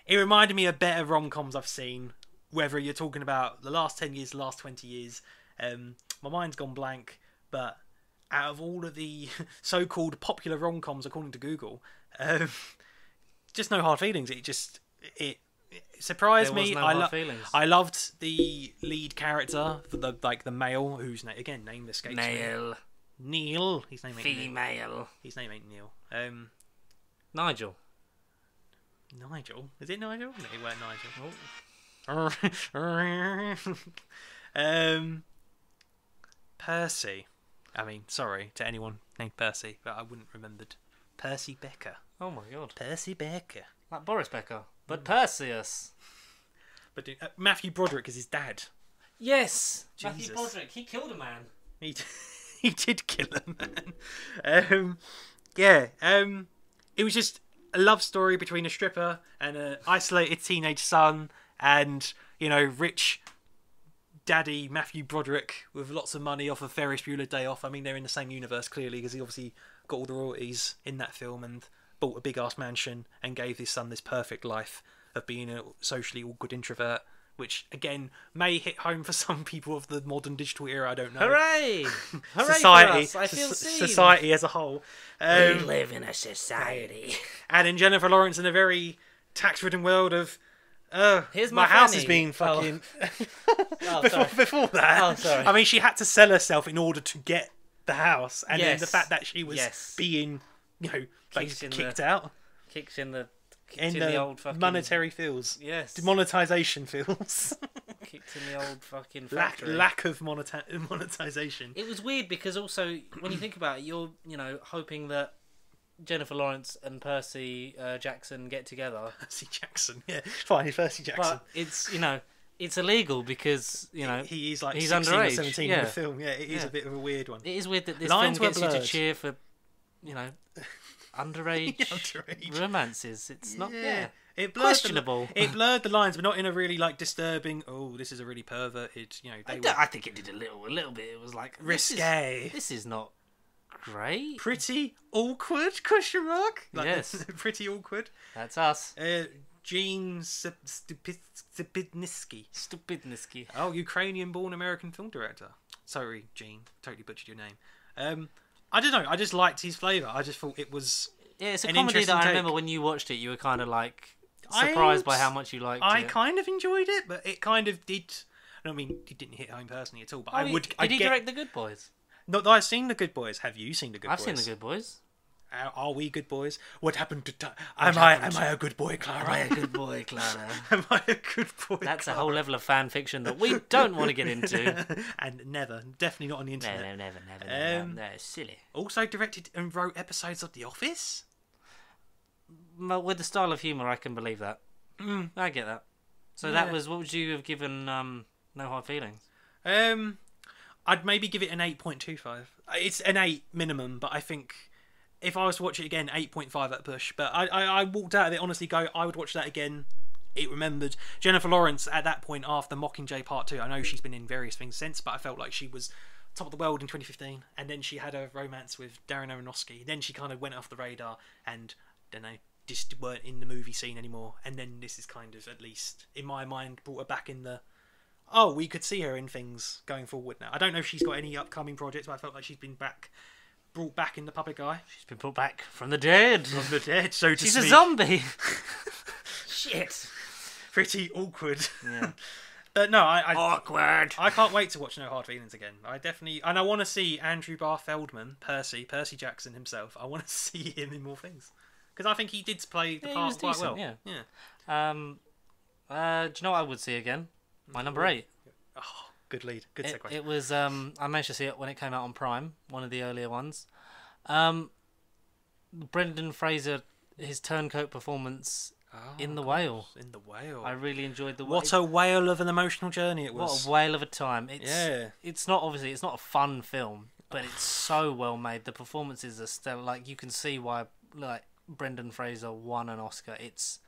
Speaker 2: It reminded me of better rom-coms I've seen. Whether you're talking about the last 10 years, the last 20 years, my mind's gone blank. But out of all of the so-called popular rom-coms, according to Google, just no hard feelings. It surprised
Speaker 1: There was
Speaker 2: me.
Speaker 1: no hard feelings.
Speaker 2: I loved the lead character, the male, whose name again name escapes me. Neil. His name ain't Neil.
Speaker 1: Female.
Speaker 2: His name ain't Neil.
Speaker 1: Nigel.
Speaker 2: Nigel. Is it Nigel? No, it weren't Nigel.
Speaker 1: Oh.
Speaker 2: Percy. I mean, sorry to anyone named Percy, but I wouldn't remembered. Percy Becker.
Speaker 1: Oh my god.
Speaker 2: Percy Becker.
Speaker 1: Like Boris Becker. But Perseus.
Speaker 2: But Matthew Broderick is his dad.
Speaker 1: Yes.
Speaker 2: Jesus.
Speaker 1: Matthew Broderick. He killed a man.
Speaker 2: He did kill a man. Yeah. It was just a love story between a stripper and an isolated teenage son, and rich daddy Matthew Broderick with lots of money off of Ferris Bueller Day Off. I mean, they're in the same universe clearly, because he obviously got all the royalties in that film and bought a big ass mansion and gave his son this perfect life of being a socially awkward introvert, which again may hit home for some people of the modern digital era. I don't know.
Speaker 1: Hooray! Hooray
Speaker 2: Society,
Speaker 1: for us. I feel seen.
Speaker 2: society as a whole.
Speaker 1: We live in a society.
Speaker 2: And in Jennifer Lawrence in a very tax-ridden world of,
Speaker 1: Here's
Speaker 2: my
Speaker 1: my
Speaker 2: house
Speaker 1: fanny.
Speaker 2: is being fucking.
Speaker 1: Oh, sorry.
Speaker 2: before that,
Speaker 1: Oh, sorry.
Speaker 2: I mean, she had to sell herself in order to get the house, and then
Speaker 1: Yes.
Speaker 2: the fact that she was
Speaker 1: Yes.
Speaker 2: being, basically
Speaker 1: in
Speaker 2: kicked
Speaker 1: the-
Speaker 2: out
Speaker 1: Kicked in the
Speaker 2: in the
Speaker 1: old fucking
Speaker 2: monetary fields,
Speaker 1: Yes.
Speaker 2: demonetization fields,
Speaker 1: Kicked in the old fucking
Speaker 2: lack
Speaker 1: factory.
Speaker 2: of monetization.
Speaker 1: It was weird because also when you think about it, you're hoping that Jennifer Lawrence and Percy Jackson get together,
Speaker 2: Percy Jackson, yeah, fine, Percy Jackson.
Speaker 1: but it's illegal because
Speaker 2: He is like
Speaker 1: he's
Speaker 2: 16 or
Speaker 1: underage,
Speaker 2: 17 in
Speaker 1: yeah.
Speaker 2: the film. Yeah, it is
Speaker 1: Yeah.
Speaker 2: a bit of a weird one.
Speaker 1: it is weird that this
Speaker 2: Lines
Speaker 1: film
Speaker 2: were
Speaker 1: gets you to
Speaker 2: blurred.
Speaker 1: cheer for underage
Speaker 2: Underage.
Speaker 1: romances. It's not
Speaker 2: It blurred
Speaker 1: questionable.
Speaker 2: It blurred the lines, but not in a really disturbing. Oh, this is a really perverted.
Speaker 1: I think it did a little bit. It was like
Speaker 2: Risque.
Speaker 1: This is not great.
Speaker 2: Pretty awkward? Question mark.
Speaker 1: Yes.
Speaker 2: Pretty awkward.
Speaker 1: That's us.
Speaker 2: Gene Stupidniski.
Speaker 1: Stupidniski.
Speaker 2: Oh, Ukrainian-born American film director. Sorry, Gene. Totally butchered your name. I don't know. I just liked his flavour. I just thought it was.
Speaker 1: Yeah, it's a
Speaker 2: An
Speaker 1: comedy that
Speaker 2: interesting
Speaker 1: I
Speaker 2: take.
Speaker 1: remember when you watched it, you were kind of like
Speaker 2: I
Speaker 1: surprised by
Speaker 2: was-
Speaker 1: how much you liked
Speaker 2: I
Speaker 1: it.
Speaker 2: kind of enjoyed it, but it kind of did. I mean, it didn't hit home personally at all. But I would.
Speaker 1: Did he direct The Good Boys?
Speaker 2: Not that I've seen The Good Boys. Have you seen The Good
Speaker 1: I've
Speaker 2: Boys?
Speaker 1: seen The Good Boys.
Speaker 2: Are we good boys? What happened to? Am I a good boy, Clara?
Speaker 1: Am I a good boy, Clara?
Speaker 2: Am I a good boy?
Speaker 1: That's a
Speaker 2: Clara?
Speaker 1: whole level of fan fiction that we don't want to get into.
Speaker 2: And definitely not on the
Speaker 1: No,
Speaker 2: internet.
Speaker 1: never. No, it's silly.
Speaker 2: Also directed and wrote episodes of The Office.
Speaker 1: well, with the style of humour, I can believe that. I get that. So that was, what would you have given No Hard Feelings?
Speaker 2: I'd maybe give it an 8.25. It's an 8 minimum, but I think if I was to watch it again, 8.5 at push. But I walked out of it honestly I would watch that again. It remembered Jennifer Lawrence at that point after Mockingjay Part 2. I know she's been in various things since, but I felt like she was top of the world in 2015, and then she had a romance with Darren Aronofsky. Then she kind of went off the radar and, don't know, just weren't in the movie scene anymore. And then this is kind of, at least in my mind, brought her back in the, oh, we could see her in things going forward now. I don't know if she's got any upcoming projects, but I felt like she's been brought back in the public eye.
Speaker 1: She's been brought back from the dead.
Speaker 2: From the dead, so to speak.
Speaker 1: She's a zombie. Shit.
Speaker 2: Pretty awkward.
Speaker 1: Yeah.
Speaker 2: But no,
Speaker 1: awkward.
Speaker 2: I can't wait to watch No Hard Feelings again. I definitely, and I want to see Andrew Barr Feldman, Percy Jackson himself. I want to see him in more things because I think he did play the part quite well.
Speaker 1: Yeah. Do you know what I would see again? My number 8.
Speaker 2: Oh, good lead. Good segue.
Speaker 1: It was. I managed to see it when it came out on Prime, one of the earlier ones. Brendan Fraser, his turncoat performance. In The Whale.
Speaker 2: In The Whale.
Speaker 1: I really enjoyed The Whale.
Speaker 2: What a whale of an emotional journey it was.
Speaker 1: What a whale of a time. It's not a fun film, but it's so well made. The performances are stellar. Like, you can see why Brendan Fraser won an Oscar. It's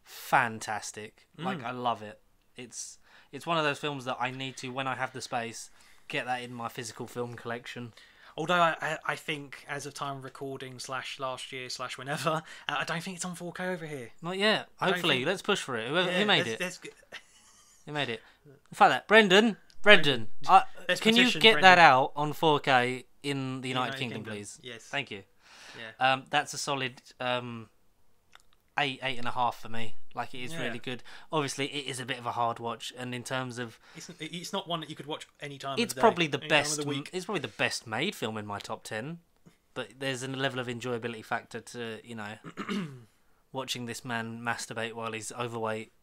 Speaker 1: fantastic. Like, I love it. It's one of those films that I need to, when I have the space, get that in my physical film collection.
Speaker 2: Although I think, as of time of recording / last year / whenever, I don't think it's on 4K over here.
Speaker 1: Not yet. Hopefully, let's push for it. Who made it? Who made it? In fact, Brendan, can you get that out on 4K in the United Kingdom, please?
Speaker 2: Yes.
Speaker 1: Thank you.
Speaker 2: Yeah.
Speaker 1: That's a solid 8.5 for me. Like, it is really good. Obviously, it is a bit of a hard watch, and in terms of,
Speaker 2: it's not one that you could watch any time.
Speaker 1: It's probably the best. It's probably the best made film in my top 10. But there's a level of enjoyability factor to, watching this man masturbate while he's overweight.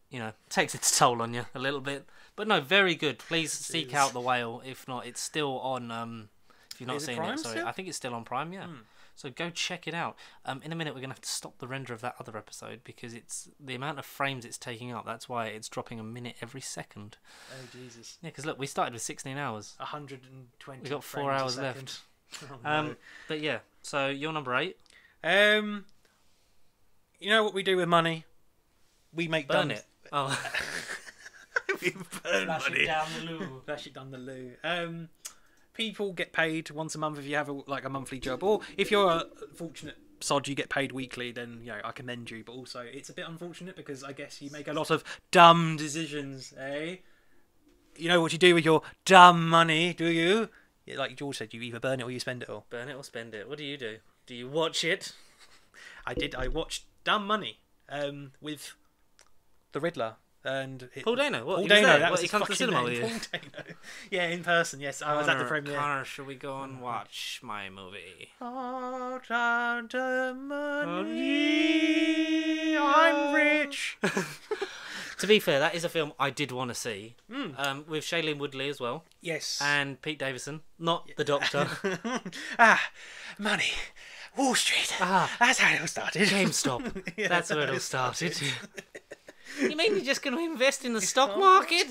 Speaker 1: Takes its toll on you a little bit. But no, very good. Please seek out The Whale. If not, it's still on. If you've not seen it, sorry, I think it's still on Prime. Yeah. So go check it out. In a minute, we're going to have to stop the render of that other episode because it's the amount of frames it's taking up. That's why it's dropping a minute every second.
Speaker 2: Oh, Jesus.
Speaker 1: Yeah, because look, we started with 16 hours.
Speaker 2: 120
Speaker 1: We've got 4 hours left.
Speaker 2: Oh, no.
Speaker 1: But yeah, so you're number 8.
Speaker 2: You know what we do with money? We make
Speaker 1: burn it. Oh.
Speaker 2: We burn
Speaker 1: Flash
Speaker 2: money.
Speaker 1: it down the loo.
Speaker 2: Flash it down the loo. People get paid once a month if you have a monthly job, or if you're a fortunate sod you get paid weekly, then I commend you. But also it's a bit unfortunate because I guess you make a lot of dumb decisions, eh? You know what you do with your dumb money, do you? Like George said, you either burn it or you spend it all.
Speaker 1: Burn it or spend it. What do you do? Do you watch it?
Speaker 2: I did. I watched Dumb Money with the Riddler. And
Speaker 1: Paul Dano. What?
Speaker 2: Paul Dano. That was
Speaker 1: he comes to the cinema with you?
Speaker 2: Paul Dano. Yeah, in person. Yes, I was at the premiere.
Speaker 1: Connor, shall we go and watch my movie?
Speaker 2: Heart under money, I'm rich.
Speaker 1: To be fair, that is a film I did want to see. With Shailene Woodley as well.
Speaker 2: Yes.
Speaker 1: And Pete Davidson, not the Doctor.
Speaker 2: Money. Wall Street. That's how it all started.
Speaker 1: GameStop. Yeah, that's where it all started. You mean you're just going to invest in the stock market?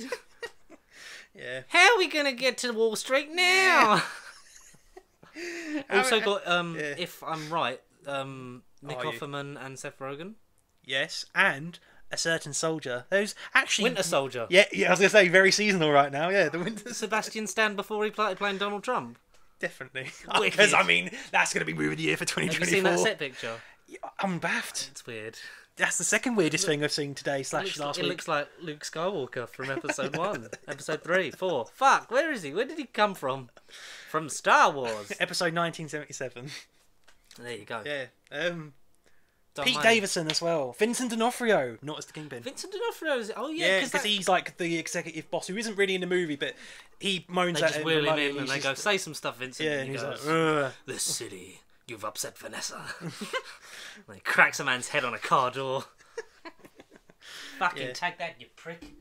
Speaker 2: Yeah.
Speaker 1: How are we going to get to Wall Street now? Also got, if I'm right, Nick Offerman and Seth Rogen.
Speaker 2: Yes, and A Certain Soldier. Those actually
Speaker 1: Winter Soldier.
Speaker 2: Yeah, I was going to say very seasonal right now. Yeah, the Winter.
Speaker 1: Sebastian Stan before he started playing Donald Trump.
Speaker 2: Definitely, because that's going to be movie of the year for 2024.
Speaker 1: Have you seen that set picture?
Speaker 2: Yeah, I'm baffed.
Speaker 1: It's weird.
Speaker 2: That's the second weirdest thing I've seen today / last week.
Speaker 1: It looks like Luke Skywalker from episode 1, episode 3, 4. Fuck, where is he? Where did he come from? From Star Wars.
Speaker 2: Episode 1977.
Speaker 1: There you go.
Speaker 2: Yeah. Pete Davidson as well. Vincent D'Onofrio, not as the Kingpin.
Speaker 1: Vincent D'Onofrio is... Oh, yeah.
Speaker 2: Yeah, because he's like the executive boss who isn't really in the movie, but he moans at him.
Speaker 1: They just wheel him in and they go, say some stuff, Vincent.
Speaker 2: Yeah,
Speaker 1: and
Speaker 2: he's
Speaker 1: goes,
Speaker 2: like,
Speaker 1: this city, you've upset Vanessa. And he cracks a man's head on a car door. Fucking take that, you prick.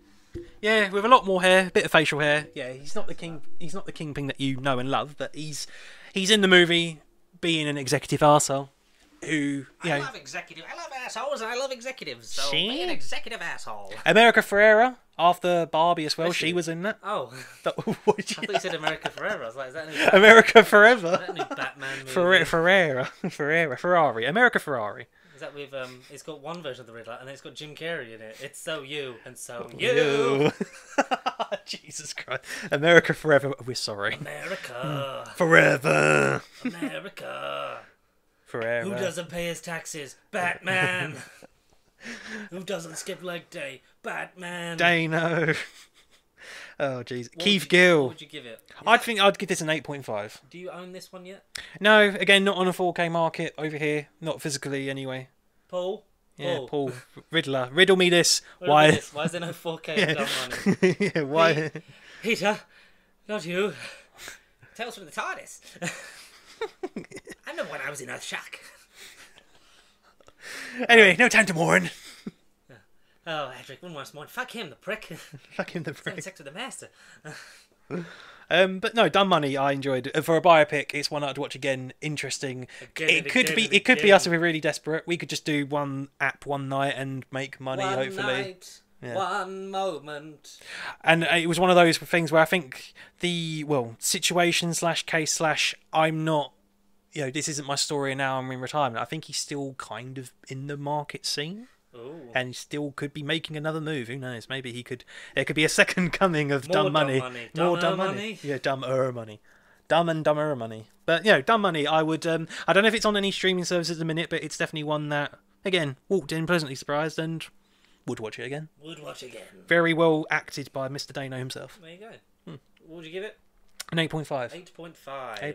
Speaker 2: Yeah, with a lot more hair, a bit of facial hair. Yeah, he's not the king. He's not the Kingpin that you know and love, but he's in the movie being an executive arsehole. who
Speaker 1: I love assholes and I love executives. So
Speaker 2: She-
Speaker 1: be an executive asshole.
Speaker 2: America Ferrera after Barbie as well. She was in that.
Speaker 1: Oh,
Speaker 2: What did
Speaker 1: I
Speaker 2: you-
Speaker 1: thought you said America Forever. I was like, is that a new,
Speaker 2: America
Speaker 1: is
Speaker 2: Forever.
Speaker 1: that a new Batman movie?
Speaker 2: Ferrari. America Ferrari.
Speaker 1: Is that with it's got one version of the Riddler and it's got Jim Carrey in it. It's so you and so you.
Speaker 2: Jesus Christ. America Forever. We're sorry.
Speaker 1: America.
Speaker 2: Forever.
Speaker 1: America.
Speaker 2: Forever.
Speaker 1: Who doesn't pay his taxes? Batman. Who doesn't skip leg day? Batman.
Speaker 2: Dano. Oh, jeez.
Speaker 1: What
Speaker 2: Keith
Speaker 1: would you-
Speaker 2: Gill.
Speaker 1: What would you give it?
Speaker 2: I think I'd give this an 8.5.
Speaker 1: Do you own this one yet?
Speaker 2: No, again, not on a 4K market over here. Not physically, anyway.
Speaker 1: Paul?
Speaker 2: Yeah, Paul. Riddler. Riddle me this.
Speaker 1: What
Speaker 2: Why?
Speaker 1: about this? Why is there no 4K of dumb money?
Speaker 2: Yeah, why?
Speaker 1: Peter, not you. Tales from the TARDIS. I remember when I was in Earthshock.
Speaker 2: Anyway, no time to mourn.
Speaker 1: Oh, Edric, one more morning. Fuck him, the prick.
Speaker 2: Fuck him the
Speaker 1: Having
Speaker 2: prick.
Speaker 1: sex with the master.
Speaker 2: But no, Dumb Money I enjoyed. For a biopic, it's one I'd watch again. Interesting.
Speaker 1: Again
Speaker 2: It could be us if we're really desperate. We could just do one app one night and make money,
Speaker 1: One
Speaker 2: hopefully.
Speaker 1: night,
Speaker 2: Yeah.
Speaker 1: one moment.
Speaker 2: And it was one of those things where I think situation / case / I'm not, this isn't my story and now I'm in retirement. I think he's still kind of in the market scene.
Speaker 1: Ooh.
Speaker 2: And he still could be making another move. Who knows? Maybe there could be a second coming of
Speaker 1: More
Speaker 2: Dumb
Speaker 1: dumb
Speaker 2: Money.
Speaker 1: money.
Speaker 2: More
Speaker 1: Dumber
Speaker 2: Dumb
Speaker 1: money?
Speaker 2: Money. Yeah, Dumber Money. Dumb and Dumber Money. But, Dumb Money, I would... I don't know if it's on any streaming services at the minute, but it's definitely one that, again, walked in pleasantly surprised and would watch it again.
Speaker 1: Would watch again.
Speaker 2: Very well acted by Mr. Dano himself.
Speaker 1: There you go. What would you give it?
Speaker 2: An 8.5.
Speaker 1: 8.5.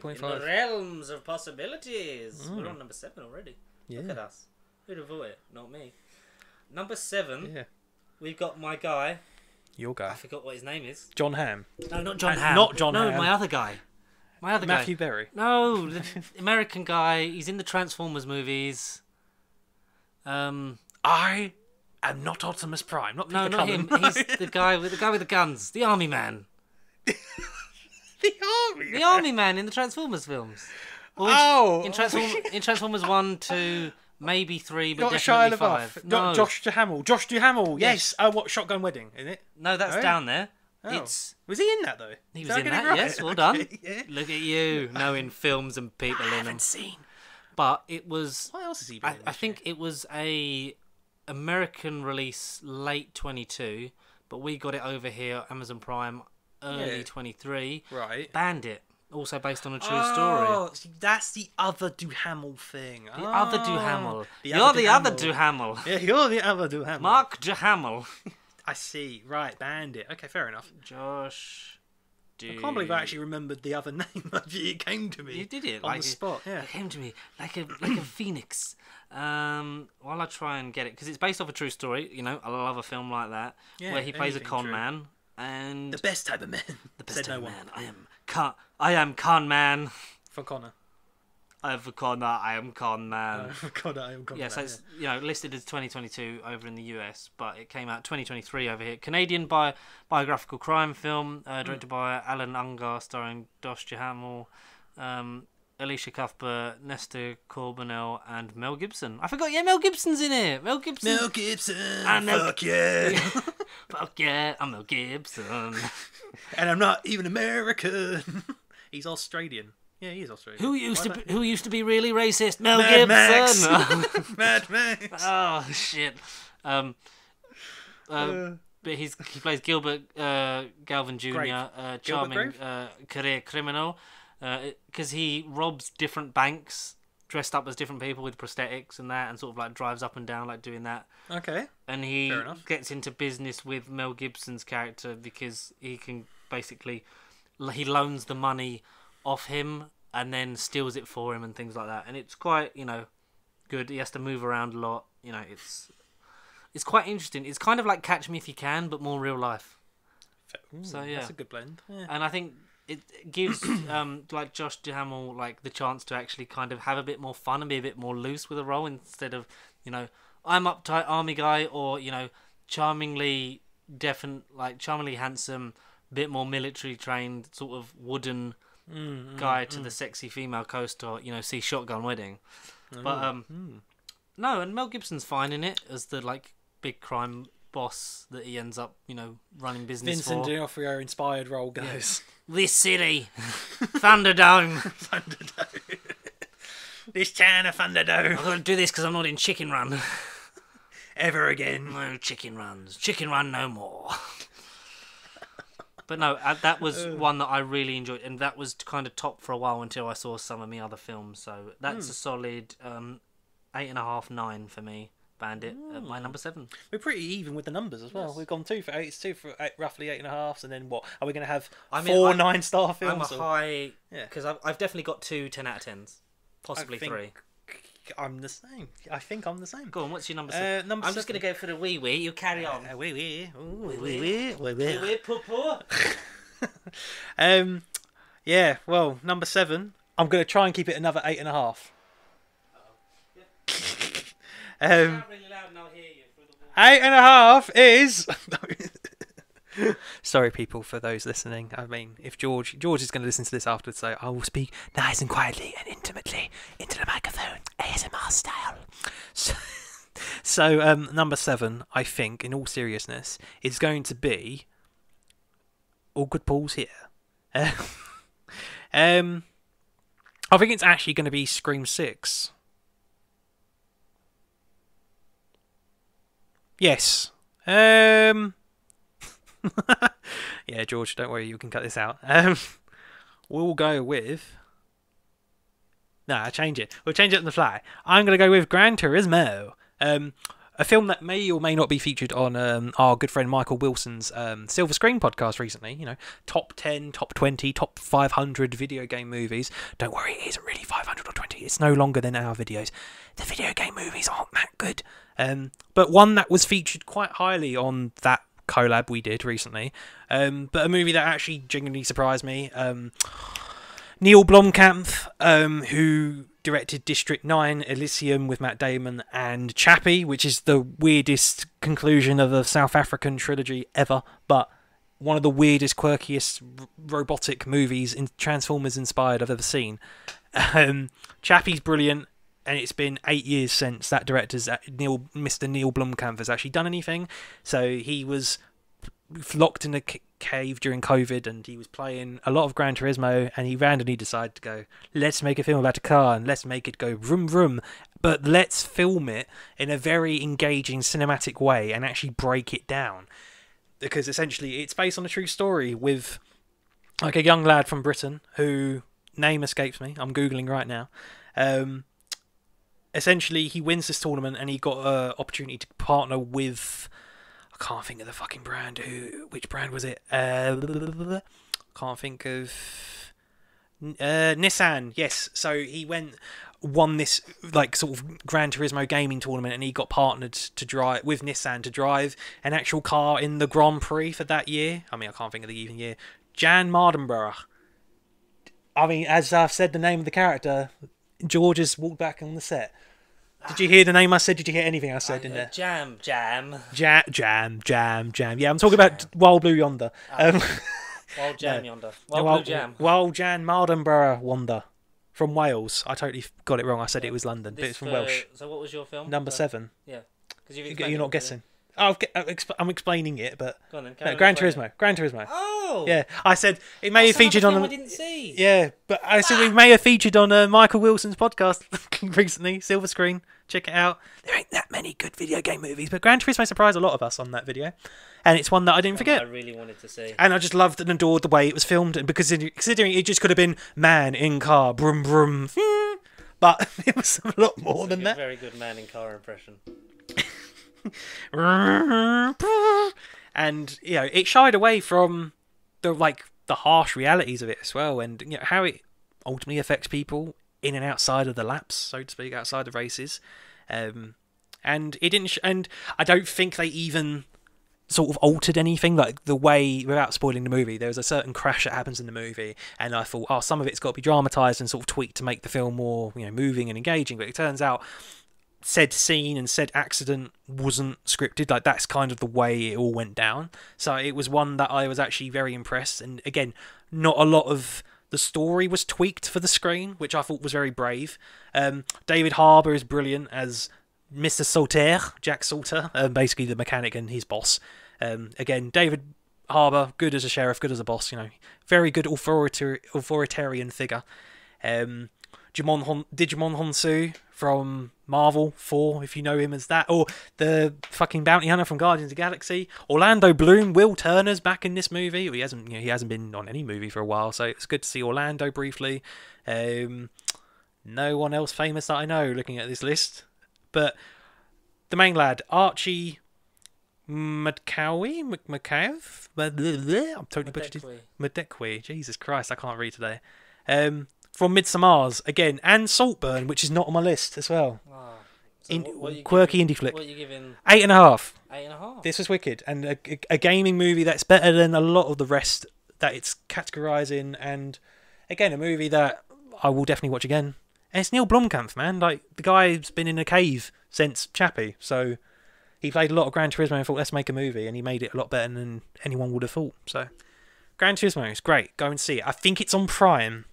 Speaker 2: 8.5.
Speaker 1: In the realms of possibilities. We're on number 7 already.
Speaker 2: Yeah.
Speaker 1: Look at us. Who'd have thought it? Not me. Number 7,
Speaker 2: Yeah.
Speaker 1: we've got my guy.
Speaker 2: Your
Speaker 1: I
Speaker 2: guy.
Speaker 1: forgot what his name is.
Speaker 2: John Hamm.
Speaker 1: No, not John
Speaker 2: And
Speaker 1: Hamm.
Speaker 2: not John
Speaker 1: No,
Speaker 2: Hamm.
Speaker 1: my other guy. My other
Speaker 2: Matthew
Speaker 1: guy.
Speaker 2: Berry.
Speaker 1: No, the American guy. He's in the Transformers movies.
Speaker 2: I am not Optimus Prime. Not Peter
Speaker 1: No, not
Speaker 2: Cullen.
Speaker 1: him. He's the guy with the guns. The Army Man.
Speaker 2: The Army.
Speaker 1: The Army Man in the Transformers films. Or
Speaker 2: Oh!
Speaker 1: in Transformers 1, 2, maybe 3, but
Speaker 2: Not Shia
Speaker 1: definitely 5.
Speaker 2: LaBeouf.
Speaker 1: No,
Speaker 2: Josh Duhamel. Josh Duhamel. Yes. What Shotgun Wedding? Is it?
Speaker 1: no, that's
Speaker 2: Oh.
Speaker 1: down there.
Speaker 2: Oh.
Speaker 1: It's
Speaker 2: Was he in that though?
Speaker 1: he
Speaker 2: Did
Speaker 1: was
Speaker 2: I
Speaker 1: in
Speaker 2: get it
Speaker 1: that.
Speaker 2: right?
Speaker 1: Yes, well done.
Speaker 2: Okay, yeah.
Speaker 1: Look at you knowing films and people in them.
Speaker 2: seen.
Speaker 1: But it was.
Speaker 2: What else has he been in?
Speaker 1: I think it was a American release late 22, but we got it over here Amazon Prime early
Speaker 2: Yeah.
Speaker 1: 23.
Speaker 2: Right.
Speaker 1: Bandit, also based on a true story.
Speaker 2: Oh, see, that's the other Duhamel thing.
Speaker 1: The other Duhamel.
Speaker 2: The
Speaker 1: You're
Speaker 2: other
Speaker 1: the other
Speaker 2: Duhamel.
Speaker 1: Duhamel.
Speaker 2: Yeah, you're the other Duhamel.
Speaker 1: Mark Duhamel.
Speaker 2: I see. Right, Bandit. Okay, fair enough.
Speaker 1: Josh.
Speaker 2: I can't believe I actually remembered the other name. It came to me.
Speaker 1: You did it
Speaker 2: on
Speaker 1: like
Speaker 2: the spot. Yeah.
Speaker 1: It came to me like a phoenix. While I try and get it, because it's based off a true story. I love a film like that
Speaker 2: Yeah,
Speaker 1: where he plays a
Speaker 2: anything
Speaker 1: con
Speaker 2: true.
Speaker 1: man and
Speaker 2: The best type of man.
Speaker 1: the best
Speaker 2: Said
Speaker 1: type
Speaker 2: no
Speaker 1: of
Speaker 2: one.
Speaker 1: man. I am con man.
Speaker 2: For Connor.
Speaker 1: I have a con. I am con man.
Speaker 2: For Connor, I am Connor.
Speaker 1: Yeah, so it's listed as 2022 over in the US, but it came out 2023 over here. Canadian biographical crime film directed by Alan Ungar, starring Josh Duhamel, Alicia Cuthbert, Nestor Corbonell, and Mel Gibson. I forgot. Yeah, Mel Gibson's in it. Mel Gibson.
Speaker 2: Mel Gibson.
Speaker 1: And Mel-
Speaker 2: Fuck yeah.
Speaker 1: Fuck yeah, I'm Mel Gibson.
Speaker 2: And I'm not even American. He's Australian. Yeah, he is Australian.
Speaker 1: Who used to be really racist? Mel
Speaker 2: Mad
Speaker 1: Gibson.
Speaker 2: Max. Mad Max.
Speaker 1: Oh shit. But he plays Gilbert Galvin Jr.
Speaker 2: Grave.
Speaker 1: Charming
Speaker 2: Grave?
Speaker 1: career criminal, because he robs different banks dressed up as different people with prosthetics and that, and sort of like drives up and down like doing that.
Speaker 2: Okay.
Speaker 1: And he
Speaker 2: Fair enough.
Speaker 1: gets into business with Mel Gibson's character because he can basically he loans the money off him and then steals it for him and things like that. And it's quite good. He has to move around a lot. It's quite interesting. It's kind of like Catch Me If You Can, but more real life.
Speaker 2: Ooh,
Speaker 1: So, yeah.
Speaker 2: That's a good blend. Yeah.
Speaker 1: And I think it gives like Josh Duhamel like the chance to actually kind of have a bit more fun and be a bit more loose with a role instead of I'm uptight army guy or charmingly charmingly handsome, bit more military trained sort of wooden guy to the sexy female co-star. See Shotgun Wedding. But no, and Mel Gibson's fine in it as the like big crime boss that he ends up, running business
Speaker 2: Vincent
Speaker 1: for.
Speaker 2: D'Onofrio inspired role goes.
Speaker 1: This city, Thunderdome.
Speaker 2: Thunderdome. This town of Thunderdome.
Speaker 1: I've got to do this because I'm not in Chicken Run.
Speaker 2: Ever again.
Speaker 1: No Chicken Runs. Chicken Run no more. But no, that was one that I really enjoyed, and that was kind of top for a while until I saw some of my other films. So that's a solid 8.5, 9 for me. Bandit at my number 7.
Speaker 2: We're pretty even with the numbers as well.
Speaker 1: Yes.
Speaker 2: We've gone 2 for 8. It's 2 for 8, roughly 8.5, and then what? Are we going to have 4 9-star films?
Speaker 1: I'm a high because I've definitely got 2 10 out of 10s, possibly 3.
Speaker 2: I'm the same. I think I'm the same.
Speaker 1: Go on, what's your number 7? I'm just going to go for the wee. You carry on.
Speaker 2: Wee.
Speaker 1: Poo.
Speaker 2: Yeah. Well, number 7. I'm going to try and keep it another 8.5.
Speaker 1: Really loud and I'll hear you through the wall.
Speaker 2: 8.5 is. Sorry, people, for those listening. I mean, if George is going to listen to this afterwards, so I will speak nice and quietly and intimately into the microphone, ASMR style. So number 7, I think, in all seriousness, is going to be Awkward Pause here. I think it's actually going to be Scream 6. Yes. Yeah, George, don't worry, you can cut this out. We'll go with... No, change it. We'll change it on the fly. I'm going to go with Gran Turismo. A film that may or may not be featured on our good friend Michael Wilson's Silver Screen podcast recently. Top 10, top 20, top 500 video game movies. Don't worry, it isn't really 500 or 20. It's no longer than our videos. The video game movies aren't that good. But one that was featured quite highly on that collab we did recently. But a movie that actually genuinely surprised me. Neil Blomkamp, who directed District 9, Elysium with Matt Damon, and Chappie, which is the weirdest conclusion of a South African trilogy ever, but one of the weirdest, quirkiest robotic movies in Transformers inspired I've ever seen. Chappie's brilliant, and it's been 8 years since that director's Mr. Neil Blomkamp has actually done anything. So he was locked in a cave during COVID, and he was playing a lot of Gran Turismo, and he randomly decided to go, let's make a film about a car and let's make it go vroom vroom, but let's film it in a very engaging cinematic way and actually break it down, because essentially it's based on a true story with like a young lad from Britain who name escapes me, I'm googling right now. Essentially he wins this tournament and he got an opportunity to partner with, I can't think of the fucking brand. Which brand was it? Can't think of... Nissan, yes. So he won this like sort of Gran Turismo gaming tournament, and he got partnered to drive with Nissan to drive an actual car in the Grand Prix for that year. I mean, I can't think of the even year. Jan Mardenborough. I mean, as I've said the name of the character, George has walked back on the set. Did you hear the name I said? Did you hear anything I said in there?
Speaker 1: Jam.
Speaker 2: Jam. Yeah, I'm talking about Wild Blue Yonder.
Speaker 1: Wild Jam Yonder. Wild Blue Jam.
Speaker 2: Wild Jan Mardenborough Wonder. From Wales. I totally got it wrong. I said it was London, but it's from Welsh.
Speaker 1: So what was your film?
Speaker 2: Number 7.
Speaker 1: Yeah.
Speaker 2: You're not guessing. I'm explaining it, but...
Speaker 1: Go on then.
Speaker 2: No, Gran Turismo. Gran Turismo.
Speaker 1: Oh!
Speaker 2: Yeah, I said it may have featured on...
Speaker 1: I didn't see.
Speaker 2: Yeah, but I said it may have featured on Michael Wilson's podcast recently, Silver Screen. Check it out. There ain't that many good video game movies, but Gran Turismo surprised a lot of us on that video. And it's one that I didn't forget.
Speaker 1: I really wanted to see.
Speaker 2: And I just loved and adored the way it was filmed, and because considering it just could have been man in car, brum brum, but it was a lot more than that.
Speaker 1: Very good man in car impression.
Speaker 2: And it shied away from the harsh realities of it as well, and how it ultimately affects people in and outside of the laps, so to speak, outside the races. And it didn't, and I don't think they even sort of altered anything, like the way, without spoiling the movie, there was a certain crash that happens in the movie, and I thought, some of it's got to be dramatised and sort of tweaked to make the film more, moving and engaging, but it turns out said scene and said accident wasn't scripted. Like, that's kind of the way it all went down. So it was one that I was actually very impressed, and again, not a lot of the story was tweaked for the screen, which I thought was very brave. David Harbour is brilliant as Mr. Salter, Jack Salter, basically the mechanic and his boss. Again, David Harbour, good as a sheriff, good as a boss, very good authoritarian figure. Digimon Honsu from Marvel 4, if you know him as that, or the fucking bounty hunter from Guardians of the Galaxy. Orlando Bloom, Will Turner's back in this movie. He hasn't been on any movie for a while, so it's good to see Orlando briefly. No one else famous that I know looking at this list, but the main lad, Archie Madcowie, Macav? I'm totally butchered his... Madekwe. Jesus Christ, I can't read today. From Midsommar's, again, and Saltburn, which is not on my list as well.
Speaker 1: Oh. So
Speaker 2: quirky indie flick.
Speaker 1: What are you giving?
Speaker 2: 8.5.
Speaker 1: 8.5.
Speaker 2: This was wicked, and a gaming movie that's better than a lot of the rest that it's categorising, and again, a movie that I will definitely watch again. And it's Neil Blomkamp, man. Like, the guy's been in a cave since Chappie, so he played a lot of Gran Turismo and thought, let's make a movie, and he made it a lot better than anyone would have thought. So, Gran Turismo is great. Go and see it. I think it's on Prime.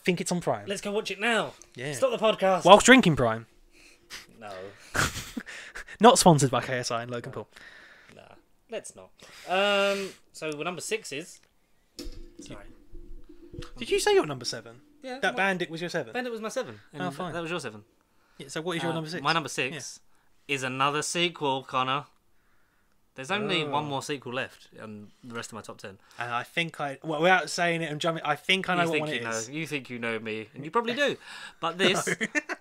Speaker 1: Let's go watch it now.
Speaker 2: Yeah.
Speaker 1: Stop the podcast.
Speaker 2: Whilst drinking Prime.
Speaker 1: No.
Speaker 2: Not sponsored by KSI and Logan Paul.
Speaker 1: Nah, let's not. So number 6 is... Sorry.
Speaker 2: Did you say your number 7?
Speaker 1: Yeah.
Speaker 2: That Bandit was your 7?
Speaker 1: Bandit was my 7.
Speaker 2: Oh, fine.
Speaker 1: That was your 7.
Speaker 2: Yeah, so what is your number 6?
Speaker 1: My number 6 is another sequel, Connor. There's only one more sequel left, and the rest of my top 10.
Speaker 2: And I think without saying it and jumping, I think I know what one it is.
Speaker 1: You think you know me, and you probably do. But this,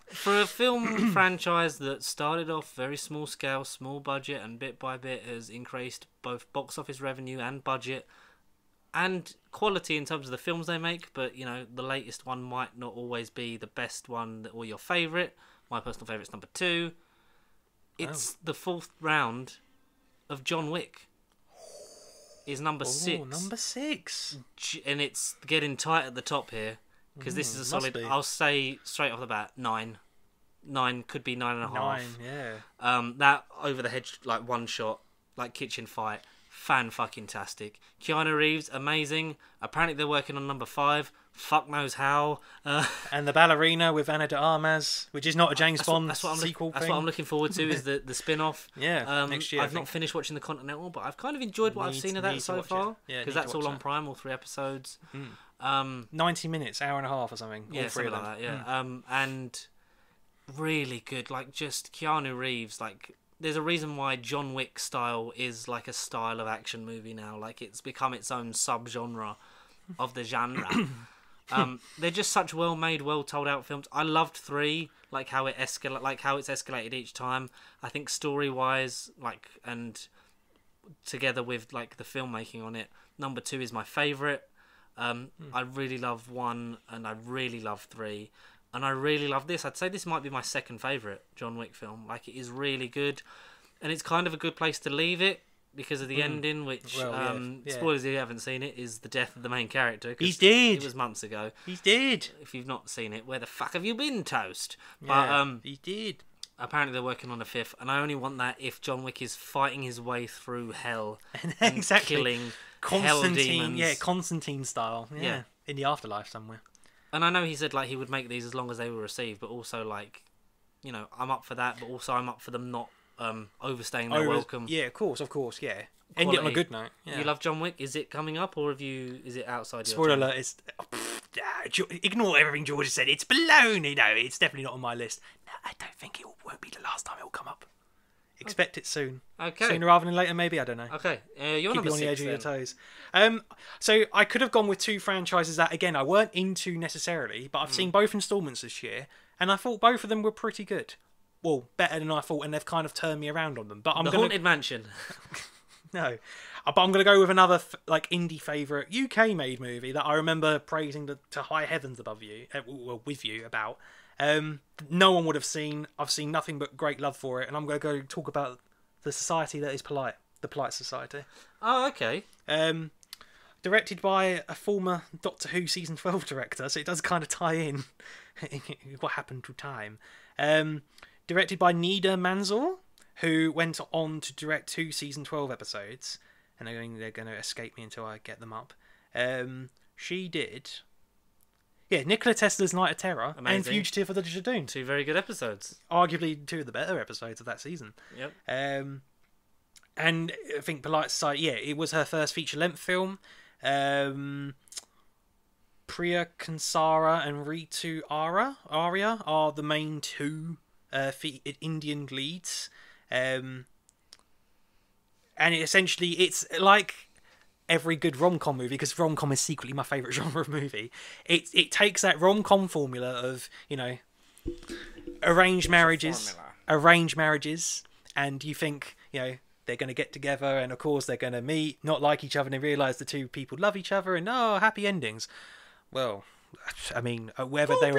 Speaker 1: for a film franchise that started off very small scale, small budget, and bit by bit has increased both box office revenue and budget, and quality in terms of the films they make, but, the latest one might not always be the best one or your favourite. My personal favourite is number 2. It's the 4th round of John Wick. Is number 6.
Speaker 2: Number 6.
Speaker 1: And it's getting tight at the top here, because this is a solid, I'll say straight off the bat, 9. 9, could be 9.5.
Speaker 2: 9, yeah.
Speaker 1: That over the head, like one shot, like kitchen fight, fan-fucking-tastic. Keanu Reeves, amazing. Apparently they're working on number 5. Fuck knows how.
Speaker 2: And the ballerina with Ana de Armas, which is not a James Bond sequel
Speaker 1: That's what I'm looking forward to, is the spin-off.
Speaker 2: Yeah, next year.
Speaker 1: I've not finished watching The Continental, but I've kind of enjoyed what I've seen of that so far. Because that's all on Prime, all 3 episodes.
Speaker 2: 90 minutes, hour and a half or something.
Speaker 1: Yeah, something like that, yeah. And really good. Like, just Keanu Reeves, like... There's a reason why John Wick style is like a style of action movie now. Like, it's become its own sub-genre of the genre. They're just such well-made, well-told out films. I loved 3, like how it's escalated each time. I think story-wise, like, and together with like the filmmaking on it, number 2 is my favourite. I really love 1, and I really love 3. And I really love this. I'd say this might be my second favourite John Wick film. Like, it is really good. And it's kind of a good place to leave it because of the ending, which, spoilers if you haven't seen it, is the death of the main character.
Speaker 2: He's dead.
Speaker 1: It was months ago.
Speaker 2: He's dead.
Speaker 1: If you've not seen it, where the fuck have you been, Toast?
Speaker 2: Yeah,
Speaker 1: but
Speaker 2: he's dead.
Speaker 1: Apparently they're working on a 5th, and I only want that if John Wick is fighting his way through hell and
Speaker 2: exactly.
Speaker 1: killing hell demons.
Speaker 2: Yeah, Constantine style. Yeah, in the afterlife somewhere.
Speaker 1: And I know he said, like, he would make these as long as they were received, but also, like, I'm up for that, but also I'm up for them not overstaying their welcome.
Speaker 2: Yeah, of course, yeah. End it on a good note. Yeah.
Speaker 1: You love John Wick? Is it coming up, or is it outside your
Speaker 2: Spoiler alert, it's... ignore everything George has said. It's baloney. No, it's definitely not on my list. No, I don't think it won't be the last time it will come up. Expect it soon.
Speaker 1: Okay.
Speaker 2: Sooner rather than later, maybe. I don't know.
Speaker 1: Okay. You're
Speaker 2: Keep
Speaker 1: number
Speaker 2: you on
Speaker 1: 6,
Speaker 2: the edge
Speaker 1: then.
Speaker 2: of your toes. So I could have gone with 2 franchises that, again, I weren't into necessarily, but I've seen both installments this year, and I thought both of them were pretty good. Well, better than I thought, and they've kind of turned me around on them. But I'm
Speaker 1: Haunted Mansion.
Speaker 2: No. But I'm going to go with another indie favourite UK-made movie that I remember praising to high heavens above you, with you about. No one would have seen. I've seen nothing but great love for it, and I'm going to go talk about The Society That Is Polite, The Polite Society.
Speaker 1: Oh, okay.
Speaker 2: Directed by a former Doctor Who Season 12 director, so it does kind of tie in what happened to time. Directed by Nida Manzoor, who went on to direct 2 Season 12 episodes, and they're going to escape me until I get them up. She did Yeah, Nikola Tesla's Night of Terror and
Speaker 1: Amazing.
Speaker 2: Fugitive of the Jejune.
Speaker 1: 2 very good episodes.
Speaker 2: Arguably 2 of the better episodes of that season.
Speaker 1: Yep.
Speaker 2: And I think Polite Society, yeah, it was her first feature-length film. Priya Kansara and Ritu Arya are the main 2 Indian leads. And essentially, it's like every good rom-com movie, because rom-com is secretly my favourite genre of movie. It takes that rom-com formula of, arranged marriages, and you think, they're going to get together, and of course they're going to meet, not like each other, and they realise the 2 people love each other, and happy endings. Well, I mean, whether they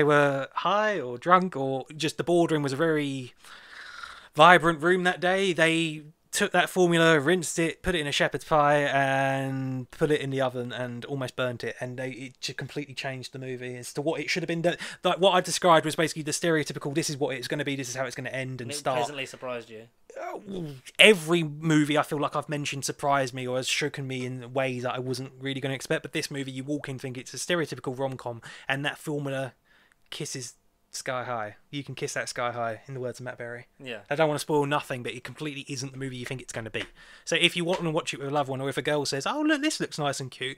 Speaker 2: were high or drunk, or just the boardroom was a very vibrant room that day, they took that formula, rinsed it, put it in a shepherd's pie, and put it in the oven, and almost burnt it. And it just completely changed the movie as to what it should have been. Like what I described was basically the stereotypical: this is what it's going to be, this is how it's going to end and
Speaker 1: it
Speaker 2: start.
Speaker 1: Pleasantly surprised you.
Speaker 2: Every movie I feel like I've mentioned surprised me or has shooken me in ways that I wasn't really going to expect. But this movie, you walk in, think it's a stereotypical rom-com, and that formula kisses sky high. You can kiss that sky high, in the words of Matt Berry.
Speaker 1: Yeah.
Speaker 2: I don't want to spoil nothing, but it completely isn't the movie you think it's going to be. So if you want to watch it with a loved one, or if a girl says, "Oh look, this looks nice and cute,"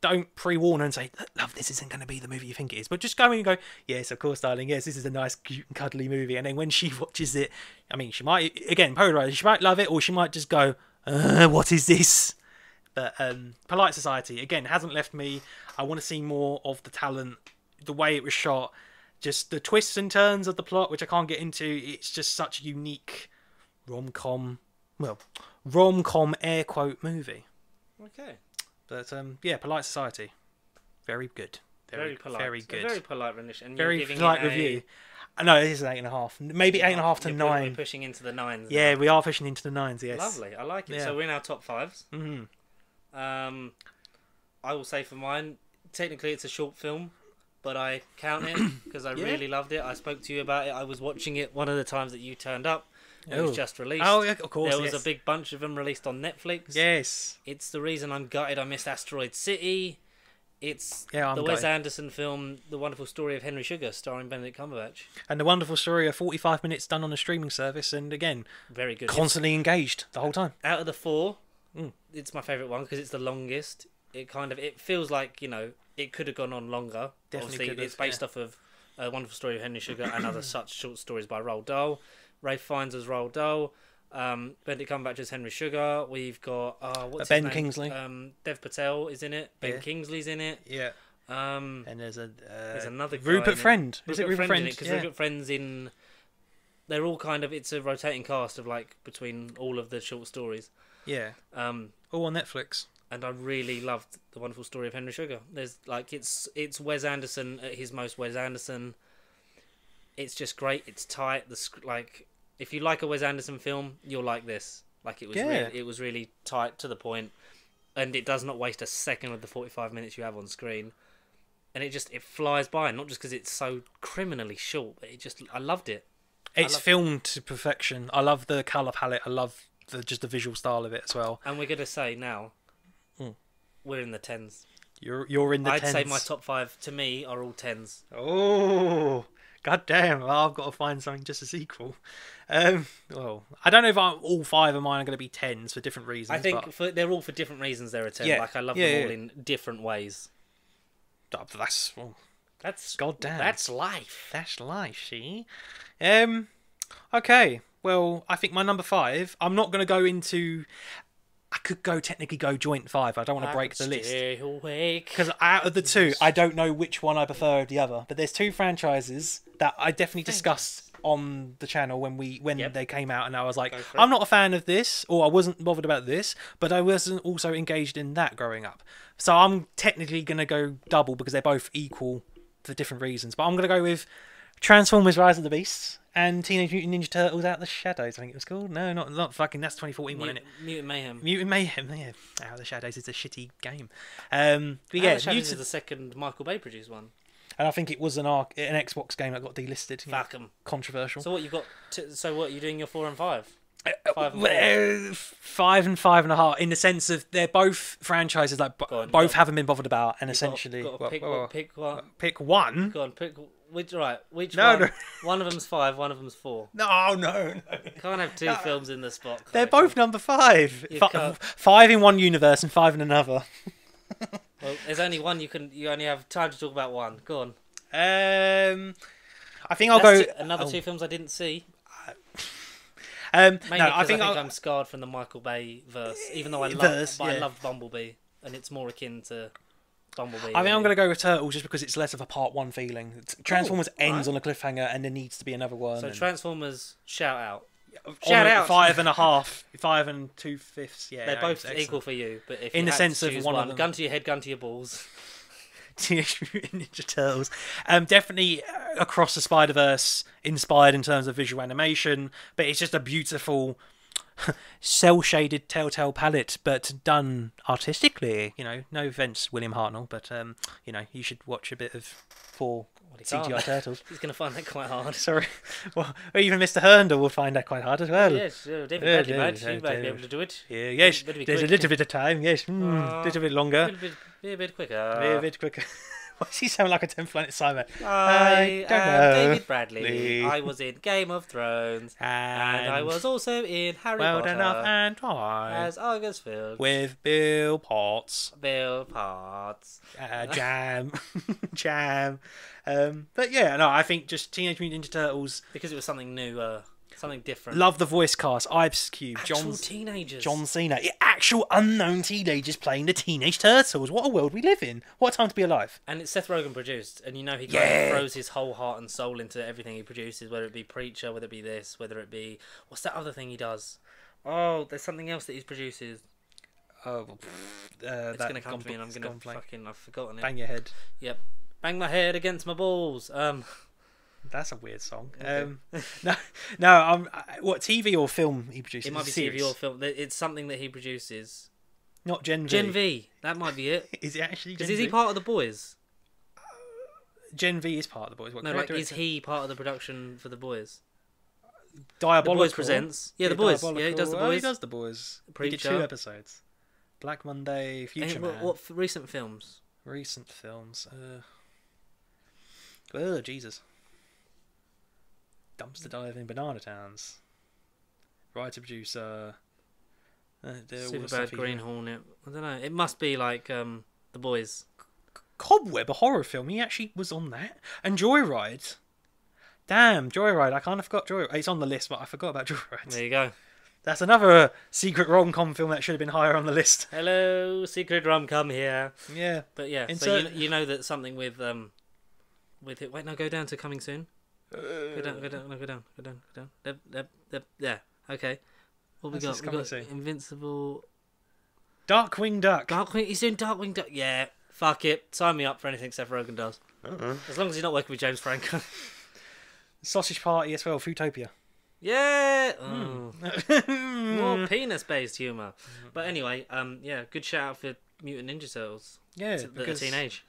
Speaker 2: don't pre-warn her and say, "Love, this isn't going to be the movie you think it is." But just go in and go, "Yes, of course, darling. Yes, this is a nice, cute and cuddly movie." And then when she watches it, I mean, she might, again, polarised. She might love it, or she might just go, "What is this?" But Polite Society, again, hasn't left me. I want to see more of the talent, the way it was shot, just the twists and turns of the plot, which I can't get into. It's just such a unique rom-com air quote movie.
Speaker 1: Okay.
Speaker 2: But yeah, Polite Society, very good.
Speaker 1: Very polite.
Speaker 2: Very good.
Speaker 1: A very polite rendition. And
Speaker 2: Very
Speaker 1: you're giving
Speaker 2: polite
Speaker 1: it
Speaker 2: review. No, it is 8.5. Maybe 8.5 to 9.
Speaker 1: We're pushing into the 9s.
Speaker 2: Yeah,
Speaker 1: now.
Speaker 2: we are pushing into the 9s. Yes.
Speaker 1: Lovely. I like it.
Speaker 2: Yeah.
Speaker 1: So we're in our top 5s.
Speaker 2: Mm-hmm.
Speaker 1: I will say for mine, technically it's a short film, but I count it because I
Speaker 2: Yeah.
Speaker 1: really loved it. I spoke to you about it. I was watching it one of the times that you turned up. It was just released.
Speaker 2: Oh, yeah, of course.
Speaker 1: There was
Speaker 2: yes.
Speaker 1: a big bunch of them released on Netflix.
Speaker 2: Yes.
Speaker 1: It's the reason I'm gutted I missed Asteroid City. It's
Speaker 2: Yeah, I'm
Speaker 1: the Wes
Speaker 2: gutted.
Speaker 1: Anderson film, The Wonderful Story of Henry Sugar, starring Benedict Cumberbatch.
Speaker 2: And the wonderful story of 45 minutes done on a streaming service, and again,
Speaker 1: Very good.
Speaker 2: constantly engaged the whole time.
Speaker 1: Out of the 4,
Speaker 2: Mm.
Speaker 1: it's my favourite one because it's the longest. It feels like, it could have gone on longer.
Speaker 2: Definitely
Speaker 1: Obviously,
Speaker 2: could have,
Speaker 1: it's based off of A Wonderful Story of Henry Sugar and other such short stories by Roald Dahl. Ralph Fiennes as Roald Dahl. Benedict Cumberbatch as Henry Sugar. We've got what's
Speaker 2: Ben
Speaker 1: his name?
Speaker 2: Kingsley.
Speaker 1: Dev Patel is in it. Ben
Speaker 2: Yeah.
Speaker 1: Kingsley's in it.
Speaker 2: Yeah.
Speaker 1: And
Speaker 2: And there's
Speaker 1: another guy
Speaker 2: Rupert
Speaker 1: in it.
Speaker 2: Friend. Is it Rupert Friend?
Speaker 1: Because
Speaker 2: Yeah.
Speaker 1: Rupert Friend's in. They're all kind of. It's a rotating cast of between all of the short stories.
Speaker 2: Yeah.
Speaker 1: Um,
Speaker 2: All on Netflix.
Speaker 1: and I really loved The Wonderful Story of Henry Sugar. There's it's Wes Anderson at his most Wes Anderson. It's just great. It's tight. If you like a Wes Anderson film, you'll like this. It was really tight to the point, and it does not waste a second of the 45 minutes you have on screen. And it flies by, not just because it's so criminally short, but I loved it.
Speaker 2: It's filmed to perfection. I love the colour palette. I love the visual style of it as well.
Speaker 1: And we're gonna say now, we're in the 10s.
Speaker 2: You're in the
Speaker 1: I'd
Speaker 2: 10s.
Speaker 1: say my top 5 to me are all 10s.
Speaker 2: Oh, god damn! Well, I've got to find something just as equal. Well, I don't know if all 5 of mine are going to be 10s for different reasons.
Speaker 1: I think they're all for different reasons. They're a 10.
Speaker 2: Yeah.
Speaker 1: I love
Speaker 2: Yeah,
Speaker 1: them all
Speaker 2: yeah.
Speaker 1: in different ways.
Speaker 2: but
Speaker 1: That's
Speaker 2: goddamn.
Speaker 1: That's life.
Speaker 2: That's life. See. Okay. Well, I think my number 5. I'm not going to go into. I could technically go joint 5. I don't want to break the list.
Speaker 1: Stay awake.
Speaker 2: Because out of the 2, I don't know which one I prefer over the other. But there's 2 franchises that I definitely discussed on the channel when
Speaker 1: Yep.
Speaker 2: they came out, and I was like,
Speaker 1: Go for it.
Speaker 2: I'm not a fan of this, or I wasn't bothered about this, but I wasn't also engaged in that growing up. So I'm technically going to go double because they're both equal for different reasons. But I'm going to go with Transformers: Rise of the Beasts and Teenage Mutant Ninja Turtles: Out of the Shadows. I think it was called. No, not fucking. That's 2014 one, isn't it?
Speaker 1: Mutant Mayhem.
Speaker 2: Mutant Mayhem, yeah. Out of the Shadows is a shitty game. But
Speaker 1: Yeah,
Speaker 2: yeah,
Speaker 1: Shadows
Speaker 2: Mutant,
Speaker 1: is the second Michael Bay produced one.
Speaker 2: and I think it was an Xbox game that got delisted.
Speaker 1: Fuck 'em.
Speaker 2: Controversial.
Speaker 1: So what you got? So what you doing your 4 and 5? 5 and 4.
Speaker 2: 5 and 5.5, in the sense of they're both franchises that both haven't been bothered about, and essentially
Speaker 1: Pick one.
Speaker 2: pick one.
Speaker 1: Go on, pick which one?
Speaker 2: No.
Speaker 1: One of them's 5, one of them's 4.
Speaker 2: No.
Speaker 1: Can't have two films in the spot.
Speaker 2: They're both number 5.
Speaker 1: You can't.
Speaker 2: 5 in one universe and 5 in another.
Speaker 1: Well, there's only one. You only have time to talk about one. Go on.
Speaker 2: I think I'll go
Speaker 1: another 2 films I didn't see.
Speaker 2: Mainly
Speaker 1: I think I'm scarred from the Michael Bay verse, even though I loved Bumblebee, and it's more akin to Bumblebee.
Speaker 2: I think I'm going to go with Turtles just because it's less of a part 1 feeling. Transformers ends on a cliffhanger, and there needs to be another one.
Speaker 1: So Transformers, shout out.
Speaker 2: Shout out 5.5, 5 and 2/5. Yeah,
Speaker 1: they're both equal for you, but if
Speaker 2: in
Speaker 1: you
Speaker 2: the sense of
Speaker 1: one
Speaker 2: of them,
Speaker 1: gun to your head, gun to your balls.
Speaker 2: Teenage Mutant Ninja Turtles, definitely across the Spider-Verse, inspired in terms of visual animation, but it's just a beautiful, cel-shaded Telltale palette, but done artistically. You know, no offense, William Hartnell, but you know, you should watch a bit of 4 CGI Turtles.
Speaker 1: He's going to find that quite hard.
Speaker 2: Sorry, well, even Mr. Herndl will find that quite hard as well.
Speaker 1: Yes, David Bradley, mate. You might be able to do it.
Speaker 2: Yeah, yes, there's a little bit of time. Yes, a little bit longer.
Speaker 1: Be a bit quicker.
Speaker 2: Be a bit quicker. Why does he sound like a 10th Planet Simon?
Speaker 1: I am David Bradley. I was in Game of Thrones. And I was also in Harry Potter.
Speaker 2: Well enough and time.
Speaker 1: As Argus Field.
Speaker 2: With Bill Potts. Jam. Jam. But yeah, no, I think just Teenage Mutant Ninja Turtles.
Speaker 1: Because it was something new, something different.
Speaker 2: Love the voice cast. Ice Cube.
Speaker 1: Teenagers.
Speaker 2: John Cena. Actual unknown teenagers playing the Teenage Turtles. What a world we live in. What a time to be alive.
Speaker 1: And it's Seth Rogen produced. And you know he kind of throws his whole heart and soul into everything he produces. Whether it be Preacher, whether it be this, whether it be... What's that other thing he does? Oh, there's something else that he produces.
Speaker 2: Oh,
Speaker 1: it's going to come to me and I'm going to I've forgotten it.
Speaker 2: Bang your head.
Speaker 1: Yep. Bang my head against my balls.
Speaker 2: That's a weird song.
Speaker 1: Okay.
Speaker 2: What TV or film he produces?
Speaker 1: It might be TV or film. It's something that he produces.
Speaker 2: Not Gen V.
Speaker 1: Gen V. That might be it.
Speaker 2: Is it actually Gen
Speaker 1: V? Is he
Speaker 2: V?
Speaker 1: part of the boys?
Speaker 2: Gen V is part of the boys. What,
Speaker 1: no, like is he part of the production for the boys?
Speaker 2: Diabolical.
Speaker 1: The Boys presents. Yeah, the boys.
Speaker 2: Diabolical.
Speaker 1: Yeah, he does the boys.
Speaker 2: He does the boys.
Speaker 1: Preacher.
Speaker 2: He did 2 episodes. Black Monday, Future Man.
Speaker 1: What recent films?
Speaker 2: Recent films. Oh Jesus. Dumpster Diving, Banana Towns. Writer, producer.
Speaker 1: Superbad, Green Hornet. I don't know. It must be like the boys.
Speaker 2: Cobweb, a horror film. He actually was on that. And Joyride. Damn, Joyride. I kind of forgot Joyride. It's on the list, but I forgot about Joyride.
Speaker 1: There you go.
Speaker 2: That's another secret rom-com film that should have been higher on the list.
Speaker 1: Hello, secret rom-com here.
Speaker 2: Yeah.
Speaker 1: But yeah, so you know that something with it. Wait, no, go down to coming soon. Go down. Yeah, okay. What we got? We got
Speaker 2: soon.
Speaker 1: Invincible.
Speaker 2: Darkwing Duck.
Speaker 1: He's doing Darkwing Duck. Yeah, fuck it. Sign me up for anything Seth Rogen does. As long as he's not working with James Franco.
Speaker 2: Sausage Party as well, Foodtopia.
Speaker 1: Yeah. Oh. More penis-based humour. But anyway, yeah, good shout out for Mutant Ninja Turtles.
Speaker 2: Yeah,
Speaker 1: because teenage.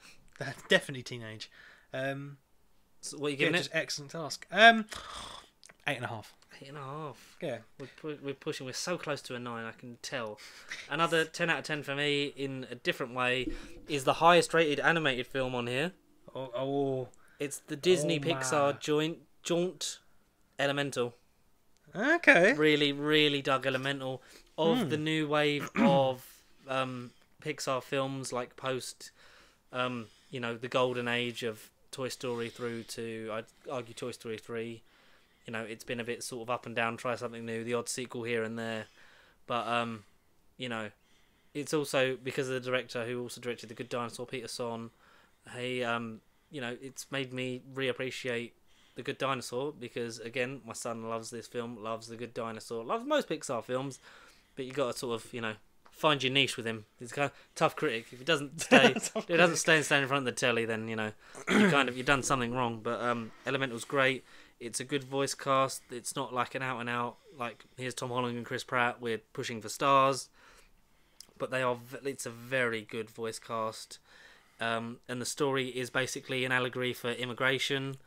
Speaker 2: Definitely teenage.
Speaker 1: So what are you giving it?
Speaker 2: Just excellent task. 8.5.
Speaker 1: 8.5.
Speaker 2: Yeah.
Speaker 1: We're pushing. We're so close to a 9. I can tell. Another 10 out of 10 for me. In a different way, is the highest rated animated film on here. It's the Disney Pixar jaunt Elemental.
Speaker 2: Okay.
Speaker 1: Really, really dug Elemental. Of the new wave of Pixar films, like post, the golden age of Toy Story through to, I'd argue, Toy Story 3. You know, it's been a bit sort of up and down, try something new, the odd sequel here and there. But, it's also because of the director who also directed The Good Dinosaur, Peter Son. It's made me reappreciate The Good Dinosaur because, again, my son loves this film, loves The Good Dinosaur, loves most Pixar films, but you got to sort of, find your niche with him. He's a kind of tough critic. If he doesn't stay, stand in front of the telly, then you've done something wrong. But Elemental's great. It's a good voice cast. It's not like an out and out like here's Tom Holland and Chris Pratt. We're pushing for stars, but it's a very good voice cast. And the story is basically an allegory for immigration,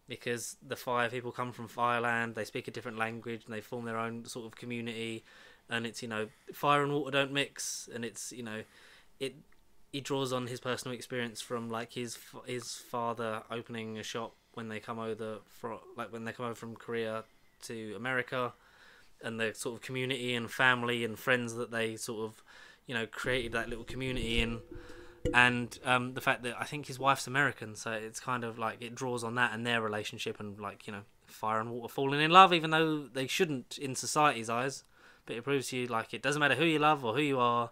Speaker 1: because the fire people come from Fireland. They speak a different language and they form their own sort of community. And it's, you know, fire and water don't mix, and it's, you know, he draws on his personal experience from like his father opening a shop when they come over from Korea to America, and the sort of community and family and friends that they sort of, you know, created that little community in. And the fact that I think his wife's American, so it's kind of like it draws on that and their relationship, and like, you know, fire and water falling in love, even though they shouldn't in society's eyes. But it proves to you, like, it doesn't matter who you love or who you are,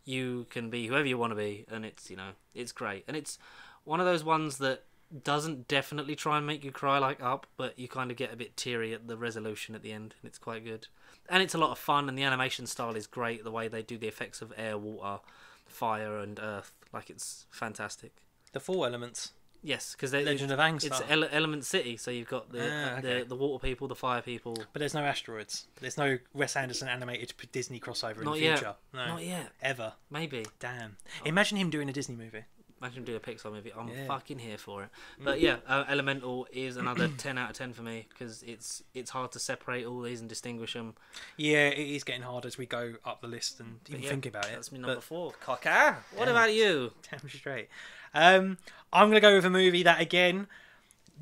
Speaker 1: you can be whoever you want to be, and it's, you know, it's great. And it's one of those ones that doesn't definitely try and make you cry like Up, but you kind of get a bit teary at the resolution at the end, and it's quite good. And it's a lot of fun, and the animation style is great, the way they do the effects of air, water, fire, and earth. Like, it's fantastic.
Speaker 2: The Four Elements.
Speaker 1: Yes, because
Speaker 2: Legend of Aang
Speaker 1: it's
Speaker 2: style.
Speaker 1: Element City, so you've got the water people, the fire people.
Speaker 2: But there's no asteroids. There's no Wes Anderson animated Disney crossover in
Speaker 1: Not
Speaker 2: the
Speaker 1: yet.
Speaker 2: future. No,
Speaker 1: Not yet.
Speaker 2: ever.
Speaker 1: Maybe.
Speaker 2: Damn. Imagine him doing a Disney movie.
Speaker 1: Imagine doing a Pixar movie. I'm
Speaker 2: Yeah.
Speaker 1: fucking here for it. But yeah, Elemental is another 10 out of 10 for me, because it's hard to separate all these and distinguish them.
Speaker 2: Yeah, it is getting hard as we go up the list and even
Speaker 1: Yeah,
Speaker 2: think about it.
Speaker 1: That's me number
Speaker 2: But
Speaker 1: 4. Cocker. What
Speaker 2: Yeah.
Speaker 1: about you?
Speaker 2: damn straight. I'm gonna go with a movie that again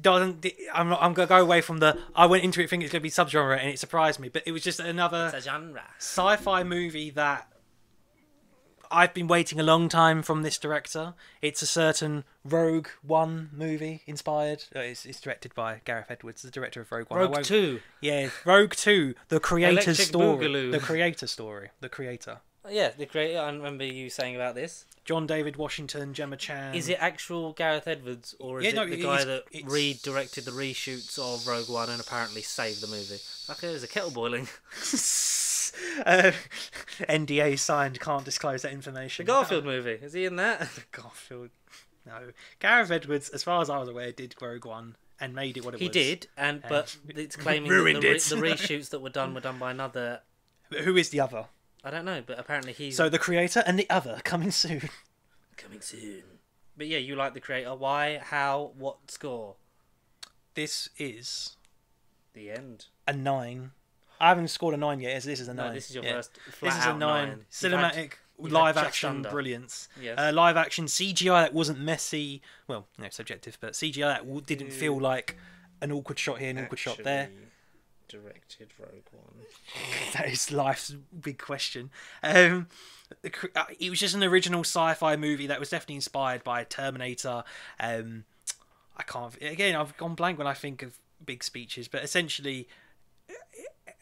Speaker 2: doesn't. I'm gonna go away from the. I went into it thinking it's gonna be subgenre and it surprised me, but it was just another
Speaker 1: It's a genre.
Speaker 2: sci-fi movie that I've been waiting a long time from this director. It's a certain Rogue One movie inspired. It's directed by Gareth Edwards, the director of Rogue One.
Speaker 1: Rogue 2.
Speaker 2: Yeah, Rogue 2, the creator's
Speaker 1: Electric
Speaker 2: story.
Speaker 1: Boogaloo.
Speaker 2: The creator story. The creator.
Speaker 1: Yeah, the creator. I remember you saying about this.
Speaker 2: John David Washington, Gemma Chan.
Speaker 1: Is it actual Gareth Edwards, or is
Speaker 2: Yeah,
Speaker 1: it
Speaker 2: no,
Speaker 1: the guy that
Speaker 2: it's-
Speaker 1: redirected the reshoots of Rogue One and apparently saved the movie? Like, there's a kettle boiling.
Speaker 2: NDA signed, can't disclose that information.
Speaker 1: The Garfield movie. Is he in that?
Speaker 2: Garfield. No. Gareth Edwards, as far as I was aware, did Rogue One and made it what it
Speaker 1: He
Speaker 2: was.
Speaker 1: did, but it's claiming
Speaker 2: ruined
Speaker 1: that
Speaker 2: it.
Speaker 1: the reshoots that were done by another.
Speaker 2: But who is the other?
Speaker 1: I don't know, but apparently he's
Speaker 2: So the creator and the other coming soon.
Speaker 1: coming soon. But yeah, you like the creator. Why? How? What score?
Speaker 2: This is
Speaker 1: The end.
Speaker 2: a 9. I haven't scored a 9 yet, as this is a 9.
Speaker 1: No, this is your
Speaker 2: Yeah.
Speaker 1: first flat
Speaker 2: This is a
Speaker 1: out
Speaker 2: 9. Cinematic,
Speaker 1: you've
Speaker 2: live
Speaker 1: had just
Speaker 2: action
Speaker 1: under.
Speaker 2: brilliance.
Speaker 1: Yes.
Speaker 2: Live action CGI that wasn't messy. Well, no, subjective, but CGI that didn't feel like an awkward shot here, an awkward shot there.
Speaker 1: Actually Directed Rogue One.
Speaker 2: That is life's big question. It was just an original sci-fi movie that was definitely inspired by Terminator. I can't. Again, I've gone blank when I think of big speeches, but essentially,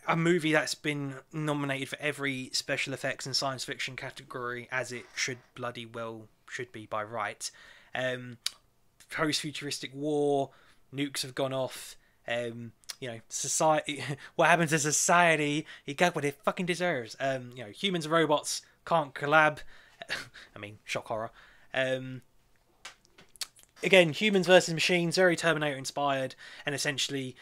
Speaker 2: a movie that's been nominated for every special effects and science fiction category, as it should be by right. Post-futuristic war, nukes have gone off. Society. What happens to society? It got what it fucking deserves. Humans and robots can't collab. I mean, shock horror. Again, humans versus machines, very Terminator inspired, and essentially,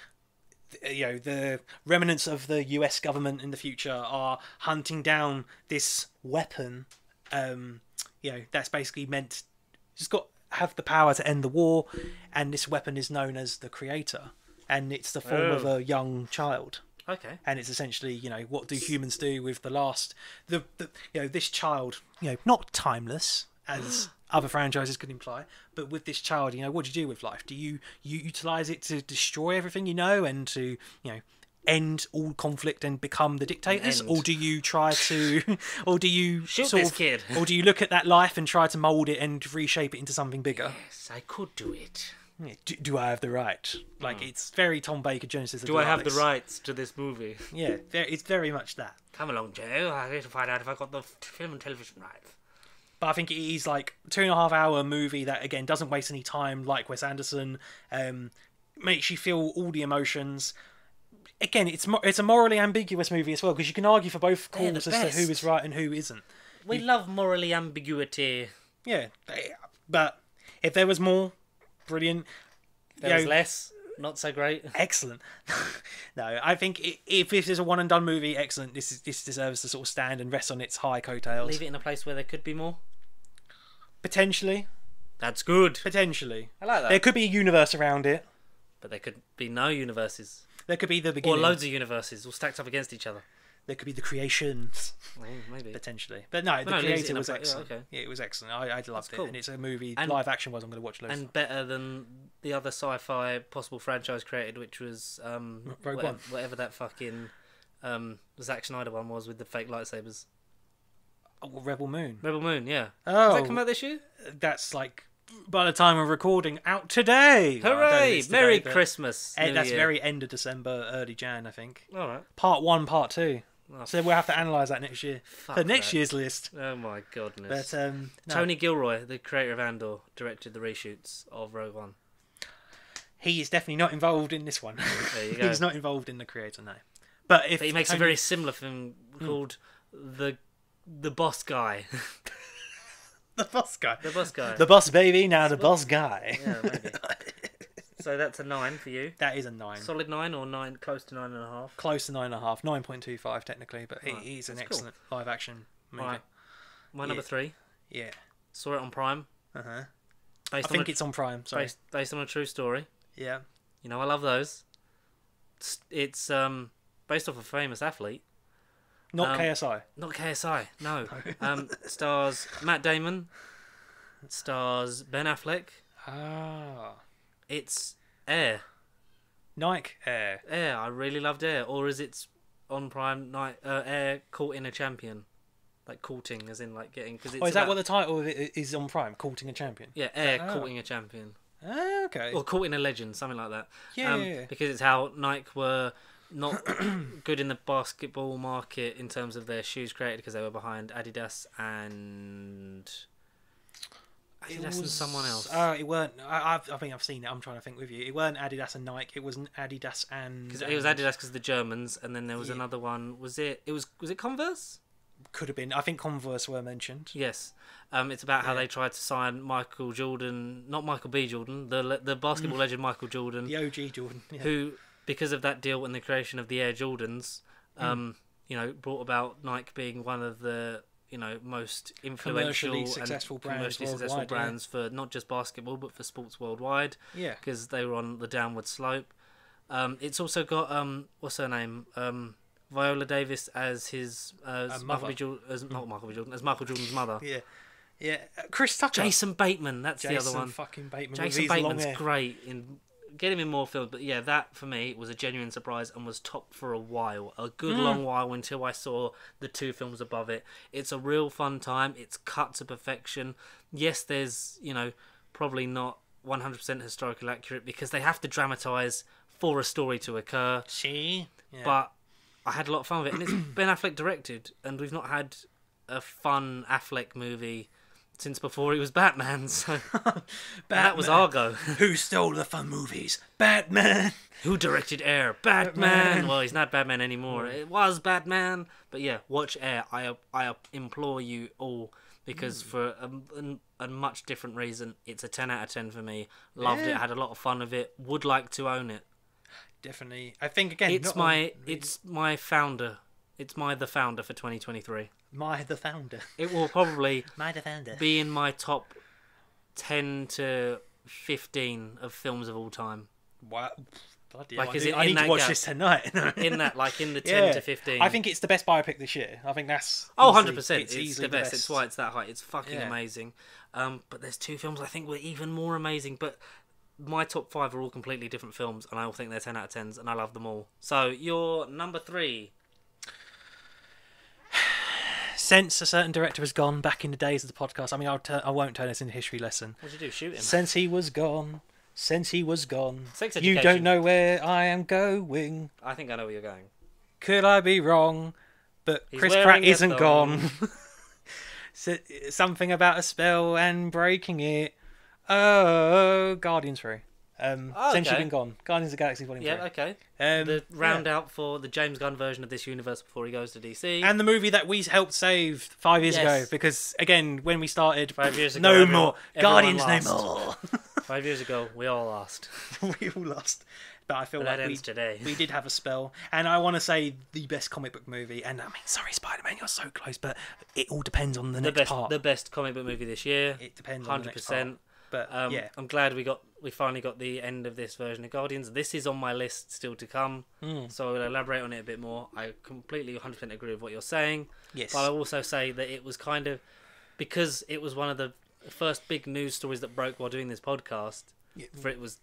Speaker 2: the remnants of the US government in the future are hunting down this weapon. That's basically meant just got have the power to end the war, and this weapon is known as the Creator, and it's the form of a young child.
Speaker 1: Okay.
Speaker 2: And it's essentially, what do humans do with this child, not timeless as other franchises could imply, but with this child, what do you do with life? Do you utilize it to destroy everything and to, end all conflict and become the dictators, or do you try to, or do you
Speaker 1: Shoot this kid.
Speaker 2: or do you look at that life and try to mold it and reshape it into something bigger?
Speaker 1: Yes, I could do it.
Speaker 2: Yeah, do I have the right? Like, it's very Tom Baker, Genesis of
Speaker 1: Do I have the
Speaker 2: Daleks.
Speaker 1: rights to this movie?
Speaker 2: Yeah, it's very much that.
Speaker 1: Come along, Joe. I need to find out if I got the film and television rights.
Speaker 2: But I think it is like 2.5 hour movie that again doesn't waste any time, like Wes Anderson. Makes you feel all the emotions. Again, it's a morally ambiguous movie as well, because you can argue for both
Speaker 1: They're
Speaker 2: calls
Speaker 1: the
Speaker 2: as to who
Speaker 1: best.
Speaker 2: is right and who isn't.
Speaker 1: We love morally ambiguity.
Speaker 2: Yeah, but if there was more, brilliant.
Speaker 1: There was less, not so great.
Speaker 2: Excellent. No, I think if this is a one and done movie, excellent. This deserves to sort of stand and rest on its high coattails.
Speaker 1: Leave it in a place where there could be more.
Speaker 2: Potentially.
Speaker 1: That's good.
Speaker 2: Potentially.
Speaker 1: I like that.
Speaker 2: There could be a universe around it.
Speaker 1: But there could be no universes.
Speaker 2: There could be the
Speaker 1: Or
Speaker 2: beginning.
Speaker 1: loads of universes all stacked up against each other.
Speaker 2: There could be the creations,
Speaker 1: Oh, maybe.
Speaker 2: potentially. But no, the
Speaker 1: No, it leaves it
Speaker 2: creator
Speaker 1: in a
Speaker 2: was
Speaker 1: pla- yeah,
Speaker 2: excellent.
Speaker 1: okay.
Speaker 2: Yeah, it was excellent. I loved it.
Speaker 1: cool.
Speaker 2: And it's a movie,
Speaker 1: And-
Speaker 2: live action was I'm going to watch loads.
Speaker 1: And better than the other sci-fi possible franchise created, which was
Speaker 2: Rogue One.
Speaker 1: whatever that fucking Zack Snyder one was with the fake lightsabers.
Speaker 2: Oh, Rebel Moon.
Speaker 1: Rebel Moon, yeah.
Speaker 2: Oh,
Speaker 1: Does that come out this year?
Speaker 2: that's like, by the time of recording, out today. Well, I don't know if
Speaker 1: Hooray!
Speaker 2: it's
Speaker 1: Merry
Speaker 2: today, but-
Speaker 1: Christmas. New
Speaker 2: That's
Speaker 1: Year.
Speaker 2: very end of December, early Jan, I think.
Speaker 1: All right.
Speaker 2: Part 1, Part 2.
Speaker 1: Oh,
Speaker 2: So we'll have to analyse that next year.
Speaker 1: fuck
Speaker 2: For next
Speaker 1: that.
Speaker 2: year's list.
Speaker 1: Oh my godness.
Speaker 2: But no.
Speaker 1: Tony Gilroy, the creator of Andor, directed the reshoots of Rogue One.
Speaker 2: He is definitely not involved in this one.
Speaker 1: There you go.
Speaker 2: He's not involved in the creator, no. But if
Speaker 1: But he makes a
Speaker 2: Tony-
Speaker 1: very similar film called the Boss Guy.
Speaker 2: the boss guy.
Speaker 1: The Boss Guy.
Speaker 2: The boss baby, now the boss guy.
Speaker 1: Yeah, maybe. So that's a 9 for you.
Speaker 2: That is a 9.
Speaker 1: Solid 9 or 9, close to 9.5.
Speaker 2: Close to 9.5, 9.25 technically, but
Speaker 1: Right,
Speaker 2: he's an
Speaker 1: that's cool.
Speaker 2: excellent live action movie.
Speaker 1: Right. My number
Speaker 2: Yeah.
Speaker 1: 3.
Speaker 2: Yeah.
Speaker 1: Saw it on Prime.
Speaker 2: Uh-huh. I
Speaker 1: Based on
Speaker 2: think
Speaker 1: a,
Speaker 2: it's on Prime, sorry.
Speaker 1: based on a true story.
Speaker 2: Yeah.
Speaker 1: You know, I love those. It's based off a famous athlete.
Speaker 2: Not KSI.
Speaker 1: Not KSI, no. Stars Matt Damon. Stars Ben Affleck.
Speaker 2: Ah.
Speaker 1: It's Air.
Speaker 2: Nike Air.
Speaker 1: Air. I really loved Air. Or is it on Prime night? Air courting a champion, like courting, as in like getting. Cause it's
Speaker 2: Oh, is that
Speaker 1: about-
Speaker 2: what the title of it is on Prime? Courting a Champion?
Speaker 1: Yeah, Air
Speaker 2: Oh.
Speaker 1: courting a champion.
Speaker 2: Ah, okay.
Speaker 1: Or courting a legend, something like that.
Speaker 2: Yeah.
Speaker 1: Because it's how Nike were not good in the basketball market in terms of their shoes created because they were behind Adidas and someone else.
Speaker 2: Oh, it weren't. I think I've seen it. I'm trying to think with you. It weren't Adidas and Nike. It was Adidas and.
Speaker 1: Because it was Adidas because the Germans, and then there was
Speaker 2: Yeah.
Speaker 1: another one. Was it Converse?
Speaker 2: Could have been. I think Converse were mentioned.
Speaker 1: Yes. It's about how
Speaker 2: Yeah.
Speaker 1: they tried to sign Michael Jordan, not Michael B. Jordan, the basketball legend Michael Jordan,
Speaker 2: The OG Jordan. Yeah.
Speaker 1: who, because of that deal and the creation of the Air Jordans, brought about Nike being one of the most influential
Speaker 2: Commercially
Speaker 1: and
Speaker 2: successful brands
Speaker 1: commercially successful
Speaker 2: worldwide, yeah.
Speaker 1: brands for not just basketball but for sports worldwide.
Speaker 2: Yeah.
Speaker 1: Because they were on the downward slope. It's also got what's her name? Viola Davis as his as
Speaker 2: mother.
Speaker 1: not Michael B. Jordan, as Michael Jordan's mother.
Speaker 2: Yeah. Yeah. Chris Tucker.
Speaker 1: Jason Bateman, that's the
Speaker 2: Jason
Speaker 1: other one.
Speaker 2: fucking Bateman.
Speaker 1: Jason
Speaker 2: with his long
Speaker 1: Bateman's
Speaker 2: hair.
Speaker 1: great in get him in more films, but yeah, that for me was a genuine surprise and was top for a while, a good long while until I saw the 2 films above it. It's a real fun time. It's cut to perfection. Yes, there's probably not 100% historically accurate because they have to dramatise for a story to occur.
Speaker 2: See. Yeah.
Speaker 1: But I had a lot of fun with it, and it's Ben Affleck directed, and we've not had a fun Affleck movie since before he was Batman. So that was Argo.
Speaker 2: Who stole the fun movies? Batman.
Speaker 1: Who directed Air? Batman. Well, he's not Batman anymore. It was Batman, but yeah, watch Air. I implore you all because for a much different reason, it's a 10 out of 10 for me. Loved it. Had a lot of fun with it. Would like to own it.
Speaker 2: Definitely. I think again.
Speaker 1: It's my founder. It's the founder for 2023.
Speaker 2: the founder.
Speaker 1: It will probably
Speaker 2: The founder.
Speaker 1: be in my top 10 to 15 of films of all time.
Speaker 2: What? Bloody
Speaker 1: Like,
Speaker 2: hell,
Speaker 1: is it
Speaker 2: I
Speaker 1: in
Speaker 2: need
Speaker 1: that
Speaker 2: to watch
Speaker 1: gap?
Speaker 2: this tonight.
Speaker 1: In that, like in the 10 to 15.
Speaker 2: I think it's the best biopic this year. I think that's.
Speaker 1: Oh,
Speaker 2: easily-
Speaker 1: 100%. It's
Speaker 2: easily
Speaker 1: the best. It's why it's that high. It's fucking
Speaker 2: Yeah.
Speaker 1: amazing. But there's 2 films I think were even more amazing. But my top 5 are all completely different films, and I all think they're 10 out of 10s, and I love them all. So, your number 3.
Speaker 2: Since a certain director has gone back in the days of the podcast, I mean, I won't turn this into a history lesson.
Speaker 1: What'd you do? Shoot him?
Speaker 2: Since he was gone, Sex
Speaker 1: Education.
Speaker 2: you don't know where I am going.
Speaker 1: I think I know where you're going.
Speaker 2: Could I be wrong? But
Speaker 1: He's
Speaker 2: Chris
Speaker 1: wearing
Speaker 2: Pratt
Speaker 1: a
Speaker 2: isn't
Speaker 1: thong.
Speaker 2: gone. Something about a spell and breaking it. Oh, Guardians 3. Since you've been gone. Guardians of the Galaxy Volume 3.
Speaker 1: Yeah, okay. The
Speaker 2: yeah.
Speaker 1: round out for the James Gunn version of this universe before he goes to DC.
Speaker 2: And the movie that we helped save 5 years
Speaker 1: Yes.
Speaker 2: ago. Because, again, when we started...
Speaker 1: 5 years ago,
Speaker 2: no
Speaker 1: everyone-
Speaker 2: more.
Speaker 1: everyone
Speaker 2: Guardians
Speaker 1: lost.
Speaker 2: no more.
Speaker 1: 5 years ago, we all lost.
Speaker 2: We all lost. But I feel
Speaker 1: But
Speaker 2: like
Speaker 1: that ends today.
Speaker 2: we did have a spell. And I want to say the best comic book movie. And I mean, sorry, Spider-Man, you're so close. But it all depends on the next part.
Speaker 1: The best comic book movie this year.
Speaker 2: It depends on the next part.
Speaker 1: 100%.
Speaker 2: But, yeah.
Speaker 1: I'm glad we we finally got the end of this version of Guardians. This is on my list still to come, so I will elaborate on it a bit more. I completely 100% agree with what you're saying.
Speaker 2: Yes.
Speaker 1: But I also say that it was kind of, because it was one of the first big news stories that broke while doing this podcast. For it was,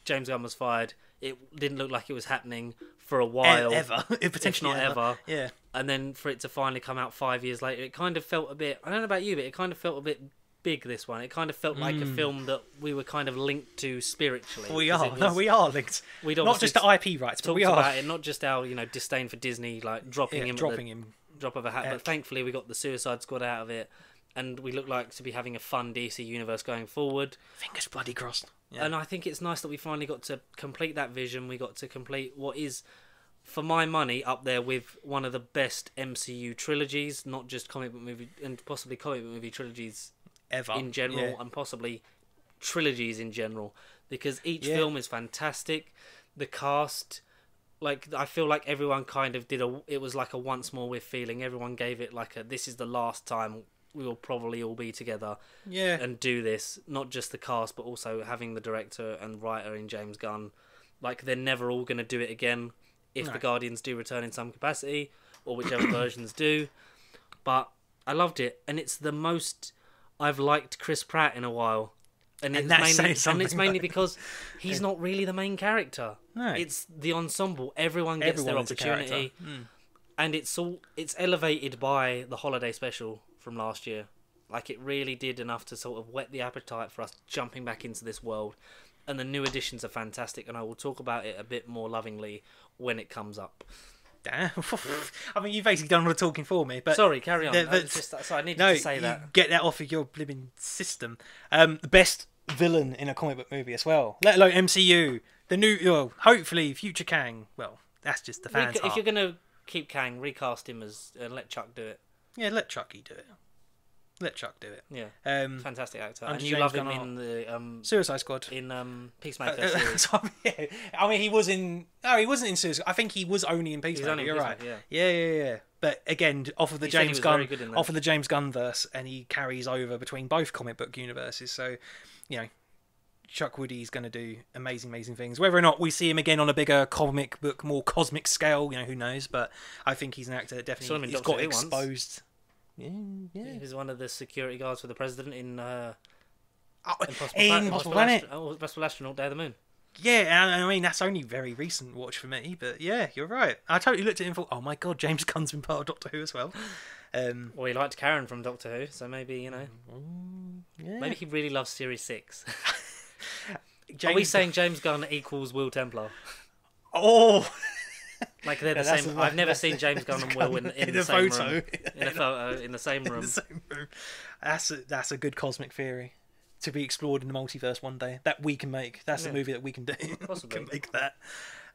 Speaker 1: James Gunn was fired. It didn't look like it was happening for a while.
Speaker 2: Ever. Potentially
Speaker 1: if not ever.
Speaker 2: Yeah.
Speaker 1: And then for it to finally come out 5 years later, it kind of felt a bit, I don't know about you, but it kind of felt a bit big, this one. It kind of felt like a film that we were kind of linked to spiritually.
Speaker 2: We are. We are linked. Not just the IP rights, but we are.
Speaker 1: About it, not just our, disdain for Disney, like dropping him drop of a hat. But thankfully we got the Suicide Squad out of it. And we look like to be having a fun DC universe going forward.
Speaker 2: Fingers bloody crossed. Yeah.
Speaker 1: And I think it's nice that we finally got to complete that vision. We got to complete what is, for my money, up there with one of the best MCU trilogies, not just comic book movie, and possibly comic book movie trilogies
Speaker 2: ever
Speaker 1: in general, and possibly trilogies in general, because each film is fantastic. The cast, I feel like everyone kind of it was like a once more with feeling. Everyone gave it like this is the last time we will probably all be together and do this. Not just the cast, but also having the director and writer in James Gunn. They're never all going to do it again if the Guardians do return in some capacity, or whichever versions do. But I loved it, and it's the most I've liked Chris Pratt in a while. And it's mainly because he's not really the main character. No. It's the ensemble. Everyone gets their opportunity. And it's elevated by the holiday special from last year. It really did enough to sort of whet the appetite for us jumping back into this world. And the new additions are fantastic, and I will talk about it a bit more lovingly when it comes up.
Speaker 2: Damn. I mean, you've basically done all the talking for me. But
Speaker 1: sorry, carry on. I needed to say that.
Speaker 2: Get that off of your blimmin' system. The best villain in a comic book movie as well, let alone MCU. The new, hopefully, future Kang. Well, that's just the fans'
Speaker 1: If you're going to keep Kang, recast him and let Chuck do it.
Speaker 2: Yeah, let Chucky do it. Let Chuck do it.
Speaker 1: Yeah, fantastic actor. And you
Speaker 2: James
Speaker 1: love him
Speaker 2: Gunn
Speaker 1: in the
Speaker 2: Suicide Squad.
Speaker 1: In Peacemaker series.
Speaker 2: I mean, he was in. No, he wasn't in Suicide. I think he was only in Peacemaker. You're right. Yeah. But again, off of the James Gunn verse, and he carries over between both comic book universes. So, Chuck Woody's going to do amazing things. Whether or not we see him again on a bigger comic book, more cosmic scale, who knows? But I think he's an actor that definitely got exposed. Yeah.
Speaker 1: He was one of the security guards for the president in
Speaker 2: Impossible Planet.
Speaker 1: Impossible Astronaut, Day of the Moon.
Speaker 2: Yeah, I mean, that's only very recent watch for me, but yeah, you're right. I totally looked at him and thought, oh my god, James Gunn's been part of Doctor Who as well.
Speaker 1: Well, he liked Karen from Doctor Who, so maybe, maybe he really loves Series 6. Are we saying James Gunn equals Will Templar?
Speaker 2: Oh!
Speaker 1: They're the same. I've never seen James Gunn and Will in the same room. In a photo, in the same room.
Speaker 2: That's a good cosmic theory to be explored in the multiverse one day. That we can make. That's a movie that we can do.
Speaker 1: Possibly.
Speaker 2: We can make that.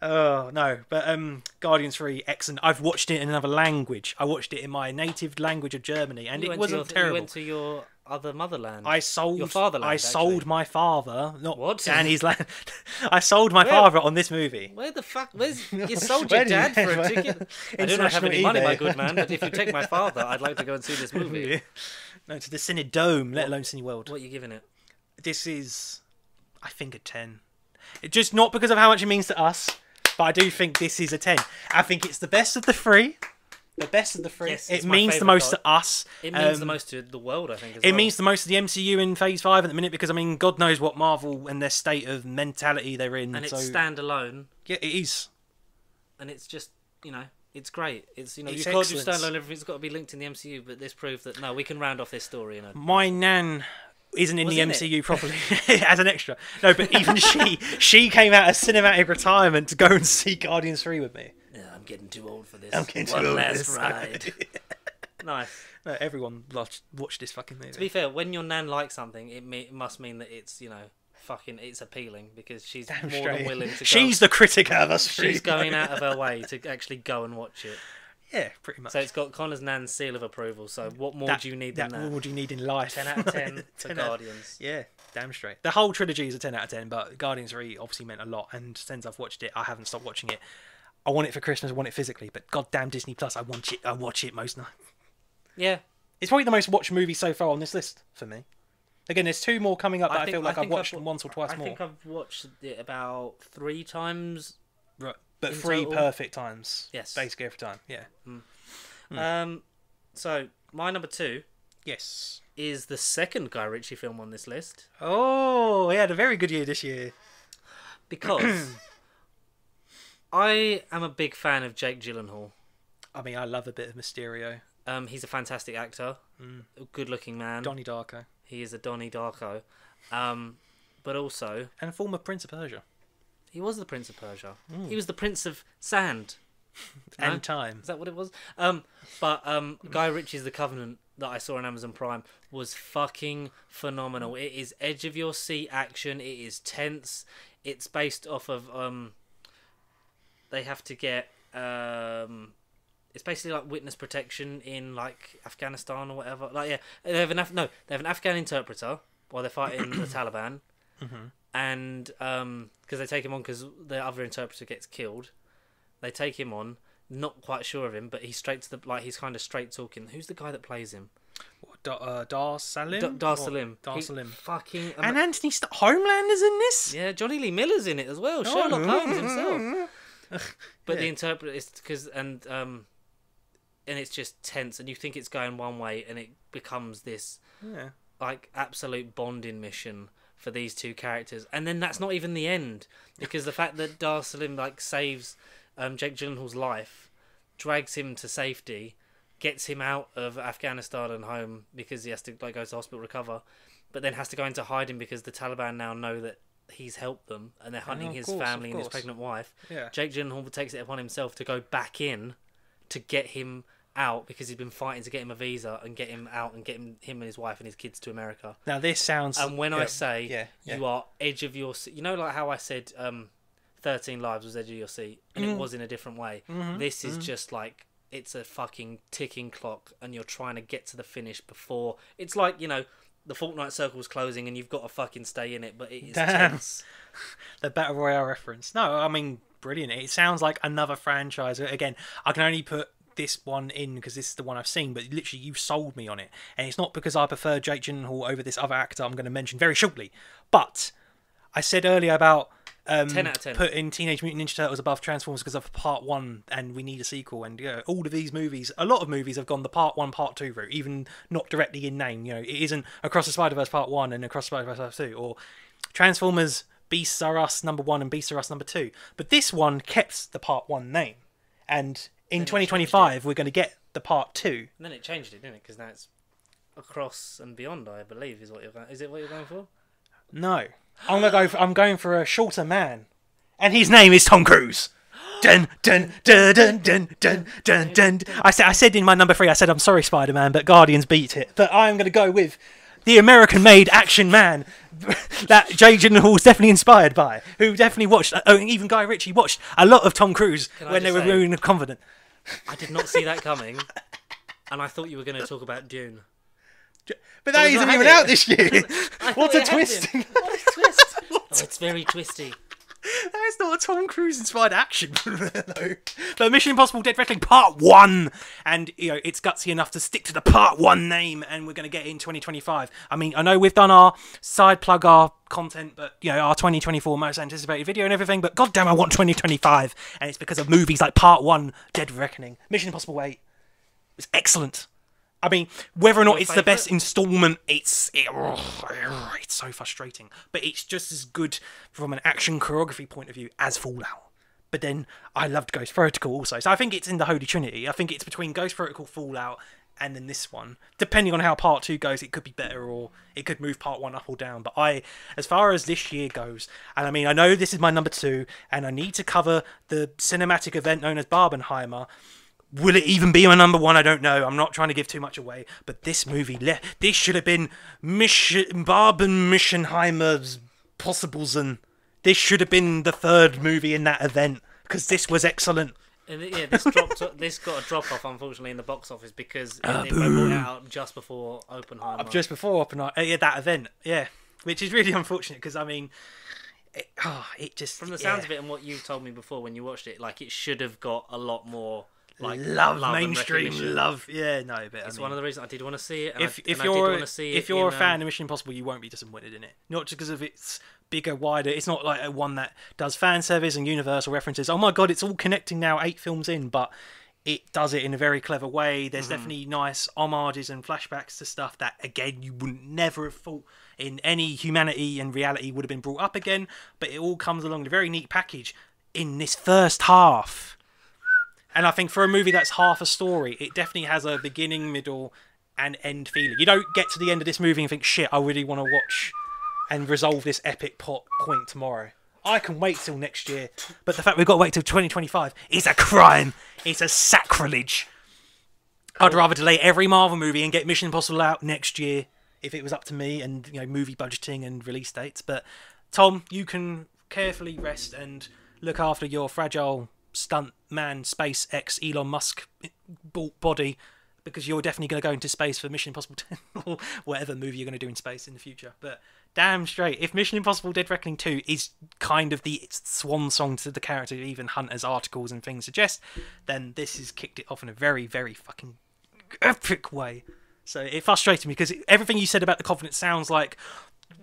Speaker 2: Oh, no. But Guardians 3, excellent. I've watched it in another language. I watched it in my native language of Germany, and it wasn't terrible.
Speaker 1: You went to your other motherland.
Speaker 2: Your fatherland. I sold my father, not
Speaker 1: what?
Speaker 2: Danny's land. I sold my father on this movie.
Speaker 1: Where the fuck? You sold your dad for a ticket? I do not have any money, my good man, but if you take my father, I'd like to go and see this movie.
Speaker 2: No, to the Cine Dome, let alone Cineworld.
Speaker 1: What are you giving it?
Speaker 2: This is, I think, a 10. Just not because of how much it means to us, but I do think this is a 10. I think it's the best of the three. Yes, it means the most to us.
Speaker 1: It means the most to the world, I think, as
Speaker 2: well. It means the most to the MCU in Phase 5 at the minute, because, I mean, God knows what Marvel and their state of mentality they're in.
Speaker 1: And it's standalone.
Speaker 2: Yeah, it is.
Speaker 1: And it's just, it's great. It's, you can't do standalone, everything's got to be linked in the MCU, but this proves that, no, we can round off this story.
Speaker 2: My nan isn't in the MCU properly as an extra. No, but even she came out of cinematic retirement to go and see Guardians 3 with me.
Speaker 1: Yeah, I'm getting too old for this.
Speaker 2: I'm getting too old for this.
Speaker 1: Ride. Nice.
Speaker 2: No, everyone watched this fucking movie.
Speaker 1: To be fair, when your nan likes something, it must mean that it's, it's appealing, because she's than willing to go.
Speaker 2: She's the critic out of us.
Speaker 1: She's going out of her way to actually go and watch it.
Speaker 2: Yeah, pretty much.
Speaker 1: So it's got Connor's nan's seal of approval. So what more do you need than that?
Speaker 2: What more do you need in life?
Speaker 1: 10 out of 10 for Guardians.
Speaker 2: Yeah, damn straight. The whole trilogy is a 10 out of 10, but Guardians 3 obviously meant a lot. And since I've watched it, I haven't stopped watching it. I want it for Christmas. I want it physically. But goddamn Disney Plus, I watch it most nights.
Speaker 1: Yeah.
Speaker 2: It's probably the most watched movie so far on this list for me. Again, there's 2 more coming up that I
Speaker 1: think-
Speaker 2: feel like
Speaker 1: I
Speaker 2: I've
Speaker 1: think
Speaker 2: watched
Speaker 1: I've-
Speaker 2: once or twice
Speaker 1: I
Speaker 2: more.
Speaker 1: think I've watched it about 3 times.
Speaker 2: Right. But
Speaker 1: in
Speaker 2: 3
Speaker 1: total.
Speaker 2: perfect times.
Speaker 1: Yes.
Speaker 2: Basically every time. Yeah.
Speaker 1: So my number 2
Speaker 2: Yes.
Speaker 1: is the second Guy Ritchie film on this list
Speaker 2: Oh, he had a very good year this year.
Speaker 1: because I am a big fan of Jake Gyllenhaal.
Speaker 2: I mean, I love a bit of Mysterio.
Speaker 1: He's a fantastic actor, a good-looking man.
Speaker 2: Donnie Darko.
Speaker 1: He is a Donnie Darko, but also
Speaker 2: And former Prince of Persia.
Speaker 1: he was the Prince of Persia. He was the Prince of Sand.
Speaker 2: And
Speaker 1: No?
Speaker 2: Time.
Speaker 1: Is that what it was? But Guy Ritchie's The Covenant that I saw on Amazon Prime was fucking phenomenal. It is edge of your seat action. It is tense. It's based off of they have to get it's basically like witness protection in like Afghanistan or whatever. Like, yeah, they have an Afghan interpreter while they're fighting the Taliban, and because they take him on because the other interpreter gets killed, they take him on. Not quite sure of him, but he's straight to the he's kind of straight talking. Who's the guy that plays him?
Speaker 2: Dar Salim?
Speaker 1: Dar Salim.
Speaker 2: Dar
Speaker 1: He
Speaker 2: Salim.
Speaker 1: Fucking
Speaker 2: And Anthony Homelander's in this?
Speaker 1: yeah, Johnny Lee Miller's in it as well. Sherlock Holmes himself. But the interpreter is because and it's just tense, and you think it's going one way, and it becomes this
Speaker 2: Yeah.
Speaker 1: like absolute bonding mission for these 2 characters, and then that's not even the end, because the fact that Dar Salim like saves Jake Gyllenhaal's life, drags him to safety, gets him out of Afghanistan and home because he has to like go to hospital recover, but then has to go into hiding because the Taliban now know that he's helped them and they're hunting his family and his pregnant wife.
Speaker 2: Yeah.
Speaker 1: Jake Gyllenhaal takes it upon himself to go back in to get him out because he's been fighting to get him a visa and get him out and get him and his wife and his kids to America.
Speaker 2: Now this sounds...
Speaker 1: And when I say
Speaker 2: yeah.
Speaker 1: you are edge of your seat, you know, like how I said 13 Lives was edge of your seat, and it was in a different way. This is just like, it's a fucking ticking clock, and you're trying to get to the finish before... It's like, you know, the Fortnite circle's closing and you've got to fucking stay in it, but it is tense.
Speaker 2: The Battle Royale reference. No, I mean, brilliant. It sounds like another franchise. Again, I can only put this one in because this is the one I've seen, but literally you've sold me on it. And it's not because I prefer Jake Gyllenhaal over this other actor I'm going to mention very shortly. But I said earlier about
Speaker 1: 10 out of 10.
Speaker 2: putting Teenage Mutant Ninja Turtles above Transformers because of part 1 and we need a sequel, and all of these movies, a lot of movies have gone the part 1 part 2 route, even not directly in name. You know, it isn't Across the Spider-Verse part 1 and Across the Spider-Verse part 2, or Transformers Beasts Are Us number 1 and Beasts Are Us number 2, but this one kept the part 1 name, and in 2025 we're going to get the part 2.
Speaker 1: And then it changed it, didn't it? Because now it's Across and Beyond, I believe, is what you're going. Is it what you're going for?
Speaker 2: No, I'm going for a shorter man, and his name is Tom Cruise. Dun dun dun dun dun dun dun dun. I said in my number 3, I said I'm sorry, Spider-Man, but Guardians beat it. But I'm going to go with the American-made action man that Jake Gyllenhaal's definitely inspired by, who definitely watched. Even Guy Ritchie watched a lot of Tom Cruise when they were really confident.
Speaker 1: I did not see that coming, and I thought you were going to talk about Dune.
Speaker 2: But that isn't even out this year. What a twist!
Speaker 1: What a twist! Oh, it's very twisty.
Speaker 2: That is not a Tom Cruise inspired action. No. But Mission Impossible Dead Reckoning Part 1, and it's gutsy enough to stick to the Part 1 name, and we're going to get it in 2025. I mean, I know we've done our side plug, our content, but our 2024 most anticipated video and everything, but goddamn, I want 2025, and it's because of movies like Part 1 Dead Reckoning. Mission Impossible 8 was excellent. I mean, whether or not it's the best installment, it's so frustrating. But it's just as good from an action choreography point of view as Fallout. But then I loved Ghost Protocol also. So I think it's in the Holy Trinity. I think it's between Ghost Protocol, Fallout, and then this one. Depending on how Part 2 goes, it could be better or it could move Part 1 up or down. But as far as this year goes, and I mean, I know this is my number 2, and I need to cover the cinematic event known as Barbenheimer. Will it even be my number 1? I don't know. I'm not trying to give too much away. But this movie, this should have been Barbenheimer's Possibles, and this should have been the 3rd movie in that event, because this was excellent.
Speaker 1: And this got a drop off, unfortunately, in the box office because they brought it out just before Oppenheimer.
Speaker 2: Just before Oppenheimer, that event, which is really unfortunate because I mean, it just
Speaker 1: from the sounds of it and what you told me before when you watched it, like it should have got a lot more like
Speaker 2: love
Speaker 1: and
Speaker 2: mainstream
Speaker 1: recognition.
Speaker 2: love. Yeah, no, but
Speaker 1: It's one of the reasons I did want to see it. And
Speaker 2: if
Speaker 1: I did
Speaker 2: you're
Speaker 1: want to see it
Speaker 2: if you're a
Speaker 1: in,
Speaker 2: fan of Mission Impossible, you won't be disappointed in it. Not just because of its bigger, wider. It's not like a one that does fan service and universal references. Oh my god, it's all connecting now, 8 films in, but it does it in a very clever way. There's definitely nice homages and flashbacks to stuff that, again, you wouldn't never have thought in any humanity and reality would have been brought up again. But it all comes along in a very neat package in this first half. And I think for a movie that's half a story, it definitely has a beginning, middle, and end feeling. You don't get to the end of this movie and think, shit, I really want to watch and resolve this epic plot point tomorrow. I can wait till next year, but the fact we've got to wait till 2025 is a crime. It's a sacrilege. I'd rather delay every Marvel movie and get Mission Impossible out next year if it was up to me and, you know, movie budgeting and release dates. But Tom, you can carefully rest and look after your fragile stunt man SpaceX Elon Musk body, because you're definitely going to go into space for Mission Impossible 10 or whatever movie you're going to do in space in the future. But damn straight, if Mission Impossible Dead Reckoning 2 is kind of the swan song to the character even Hunter's articles and things suggest, then this has kicked it off in a very, very fucking epic way. So it frustrated me because everything you said about the confidence sounds like,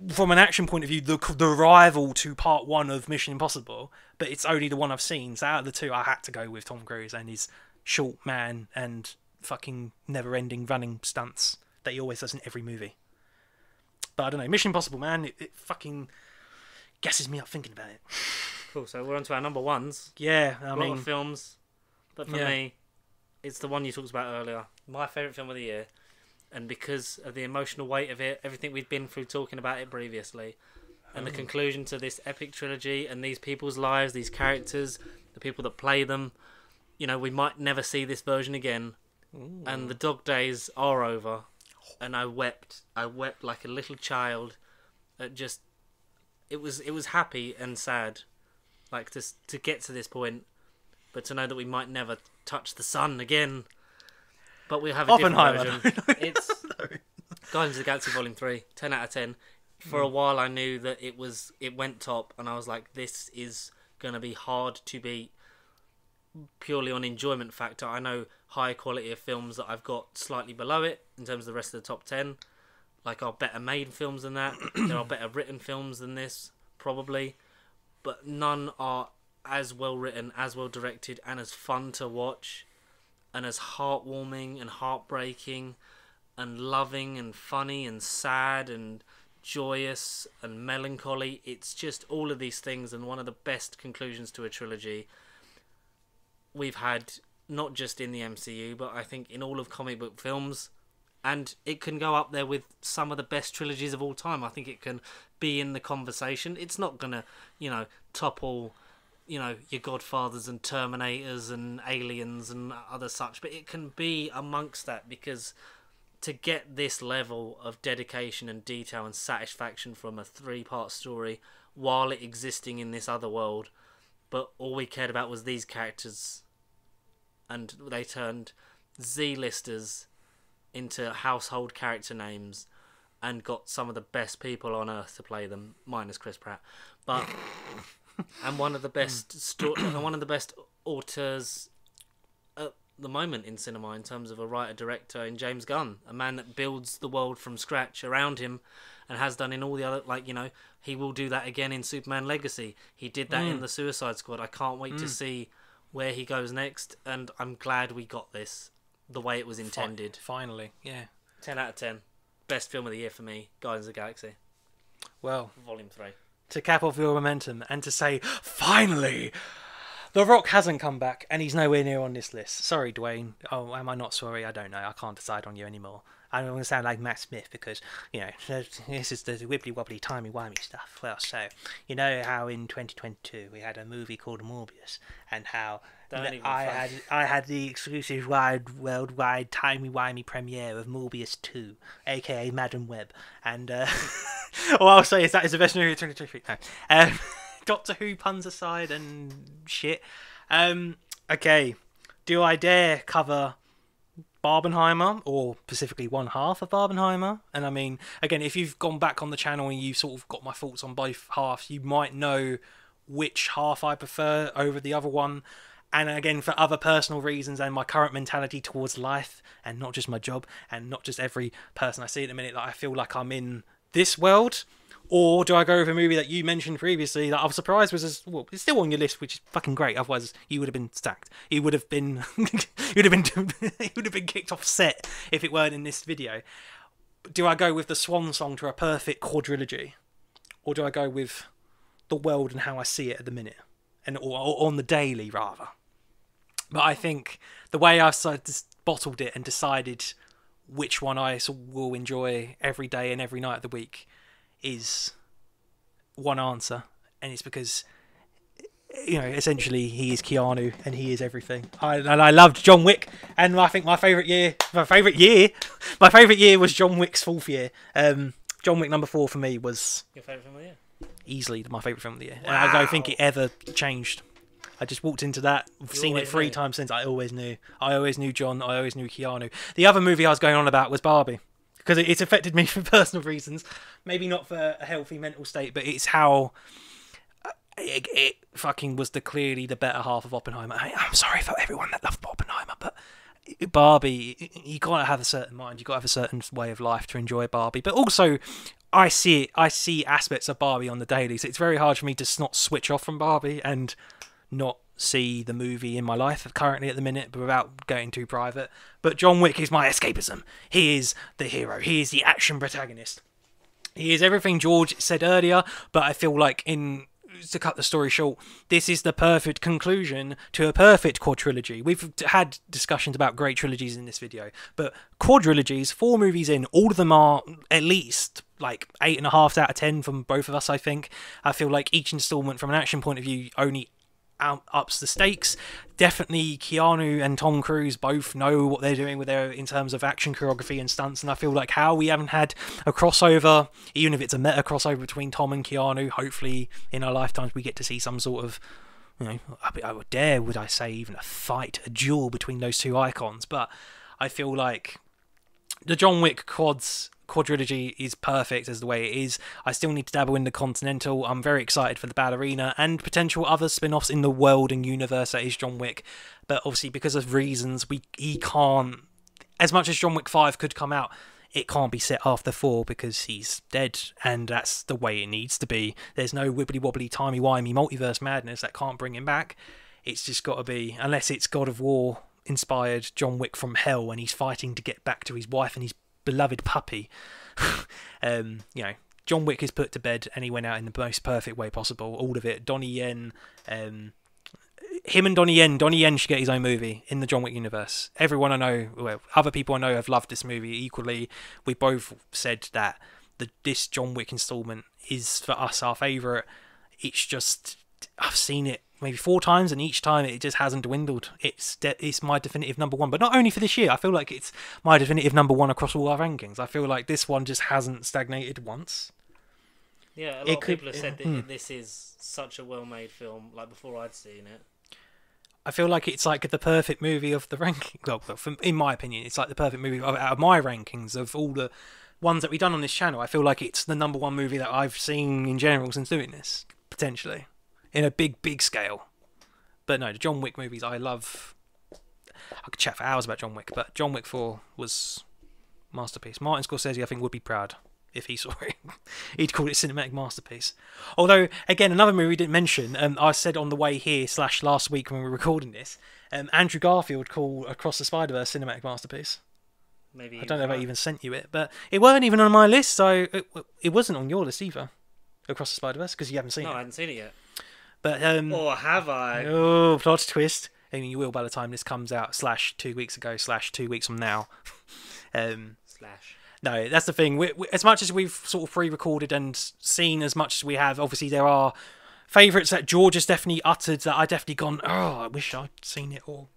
Speaker 2: from an action point of view, the rival to part 1 of Mission Impossible, but it's only the one I've seen. So out of the two, I had to go with Tom Cruise and his short man and fucking never-ending running stunts that he always does in every movie. But I don't know, Mission Impossible, man, it fucking gasses me up thinking about it.
Speaker 1: Cool, so we're on to our number ones.
Speaker 2: Yeah, I
Speaker 1: A lot
Speaker 2: mean,
Speaker 1: of films, but for me, it's the one you talked about earlier. My favourite film of the year. And because of the emotional weight of it, everything we've been through talking about it previously, and the conclusion to this epic trilogy, and these people's lives, these characters, the people that play them, you know, we might never see this version again. Ooh. And the dog days are over. And I wept like a little child. It was happy and sad, like to get to this point, but to know that we might never touch the sun again. But we'll have a different version. It's Guardians of the Galaxy Volume 3, 10 out of 10. For a while I knew that it went top, and I was like, this is going to be hard to beat purely on enjoyment factor. I know high quality of films that I've got slightly below it in terms of the rest of the top 10. Like, are better made films than that. There are better written films than this, probably. But none are as well written, as well directed, and as fun to watch, and as heartwarming and heartbreaking and loving and funny and sad and joyous and melancholy. It's just all of these things, and one of the best conclusions to a trilogy we've had, not just in the MCU, but I think in all of comic book films. And it can go up there with some of the best trilogies of all time. I think it can be in the conversation. It's not going to, you know, topple, you know, your Godfathers and Terminators and Aliens and other such, but it can be amongst that, because to get this level of dedication and detail and satisfaction from a 3-part story while it existing in this other world, but all we cared about was these characters, and they turned Z-listers into household character names and got some of the best people on earth to play them, minus Chris Pratt, but and one of the best one of the best auteurs at the moment in cinema in terms of a writer-director in James Gunn, a man that builds the world from scratch around him and has done in all the other, like, you know, he will do that again in Superman Legacy. He did that in the Suicide Squad. I can't wait to see where he goes next, and I'm glad we got this the way it was intended.
Speaker 2: Finally, yeah.
Speaker 1: 10 out of 10. Best film of the year for me, Guardians of the Galaxy.
Speaker 2: Well,
Speaker 1: Volume 3.
Speaker 2: To cap off your momentum and to say, finally, The Rock hasn't come back and he's nowhere near on this list. Sorry, Dwayne. Oh, am I not sorry? I don't know. I can't decide on you anymore. I don't want to sound like Matt Smith because, you know, this is the wibbly-wobbly, timey-wimey stuff. Well, so, you know how in 2022 we had a movie called Morbius, and how I had the exclusive worldwide timey-wimey premiere of Morbius 2, a.k.a. Madam Web, and all I'll say is that is the best movie of 2023. No. Doctor Who puns aside and shit. Okay, do I dare cover Barbenheimer, or specifically one half of Barbenheimer? And I mean, again, if you've gone back on the channel and you've sort of got my thoughts on both halves, you might know which half I prefer over the other one. And again, for other personal reasons and my current mentality towards life, and not just my job, and not just every person I see at the minute, that I feel like I'm in this world. Or do I go with a movie that you mentioned previously that I was surprised was it's still on your list, which is fucking great. Otherwise, you would have been stacked. You would have been, you would have been kicked off set if it weren't in this video. Do I go with the swan song to a perfect quadrilogy, or do I go with the world and how I see it at the minute, or on the daily rather? But I think the way I've bottled it and decided which one I will enjoy every day and every night of the week is one answer, and it's because, you know, essentially he is Keanu and he is everything. I loved John Wick, and I think my favourite year was John Wick's 4th year. John Wick number 4 for me was
Speaker 1: your favourite film of the year.
Speaker 2: Easily my favourite film of the year.
Speaker 1: Wow.
Speaker 2: And I don't think it ever changed. I just walked into that. I've seen it 3 times since. I always knew John. I always knew Keanu. The other movie I was going on about was Barbie, because it's affected me for personal reasons. Maybe not for a healthy mental state, but it's how it fucking was clearly the better half of Oppenheimer. I'm sorry for everyone that loved Oppenheimer, but Barbie, you gotta have a certain mind. You gotta have a certain way of life to enjoy Barbie. But also, I see aspects of Barbie on the daily, so it's very hard for me to not switch off from Barbie and not see the movie in my life currently at the minute, but without going too private. But John Wick is my escapism. He is the hero. He is the action protagonist. He is everything George said earlier, but I feel like, to cut the story short, this is the perfect conclusion to a perfect quadrilogy. We've had discussions about great trilogies in this video, but quadrilogies, 4 movies in, all of them are at least like 8.5 out of 10 from both of us, I think. I feel like each installment from an action point of view only ups the stakes. Definitely Keanu and Tom Cruise both know what they're doing with their in terms of action choreography and stunts, and I feel like how we haven't had a crossover, even if it's a meta crossover between Tom and Keanu, hopefully in our lifetimes we get to see some sort of, you know, would I say even a fight, a duel between those two icons. But I feel like the John Wick quadrilogy is perfect as the way it is. I still need to dabble in the Continental. I'm very excited for the Ballerina and potential other spin-offs in the world and universe that is John Wick. But obviously, because of reasons, he can't, as much as John Wick 5 could come out, it can't be set after 4 because he's dead, and that's the way it needs to be. There's no wibbly-wobbly, timey-wimey multiverse madness that can't bring him back. It's just got to be, unless it's God of War inspired John Wick from hell and he's fighting to get back to his wife and his beloved puppy. You know, John Wick is put to bed and he went out in the most perfect way possible. All of it. Donnie Yen, him and Donnie Yen should get his own movie in the John Wick universe. Everyone I know, well, other people I know have loved this movie equally. We both said that this John Wick installment is for us our favourite. It's just, I've seen it maybe 4 times, and each time it just hasn't dwindled. It's my definitive number 1, but not only for this year. I feel like it's my definitive number 1 across all our rankings. I feel like this one just hasn't stagnated once.
Speaker 1: Yeah, a lot of people have said that this is such a well-made film, like before I'd seen it.
Speaker 2: I feel like it's like the perfect movie of the ranking. Well, in my opinion, it's like the perfect movie out of my rankings of all the ones that we've done on this channel. I feel like it's the number 1 movie that I've seen in general since doing this, potentially. In a big scale. But no, the John Wick movies I love. I could chat for hours about John Wick, but John Wick 4 was masterpiece. Martin Scorsese, I think, would be proud if he saw it. He'd call it cinematic masterpiece. Although, again, another movie we didn't mention, I said on the way here / last week when we were recording this, Andrew Garfield called Across the Spider-Verse cinematic masterpiece.
Speaker 1: Maybe
Speaker 2: I don't know if I even sent you it, but it weren't even on my list, so it wasn't on your list either. Across the Spider-Verse, because you haven't seen it.
Speaker 1: No, I haven't seen it yet.
Speaker 2: But,
Speaker 1: or have I?
Speaker 2: Oh, plot twist. I mean, you will by the time this comes out, / 2 weeks ago, / 2 weeks from now. No, that's the thing. As much as we've sort of pre-recorded and seen as much as we have, obviously there are favourites that George has definitely uttered that I definitely gone, oh, I wish I'd seen it all.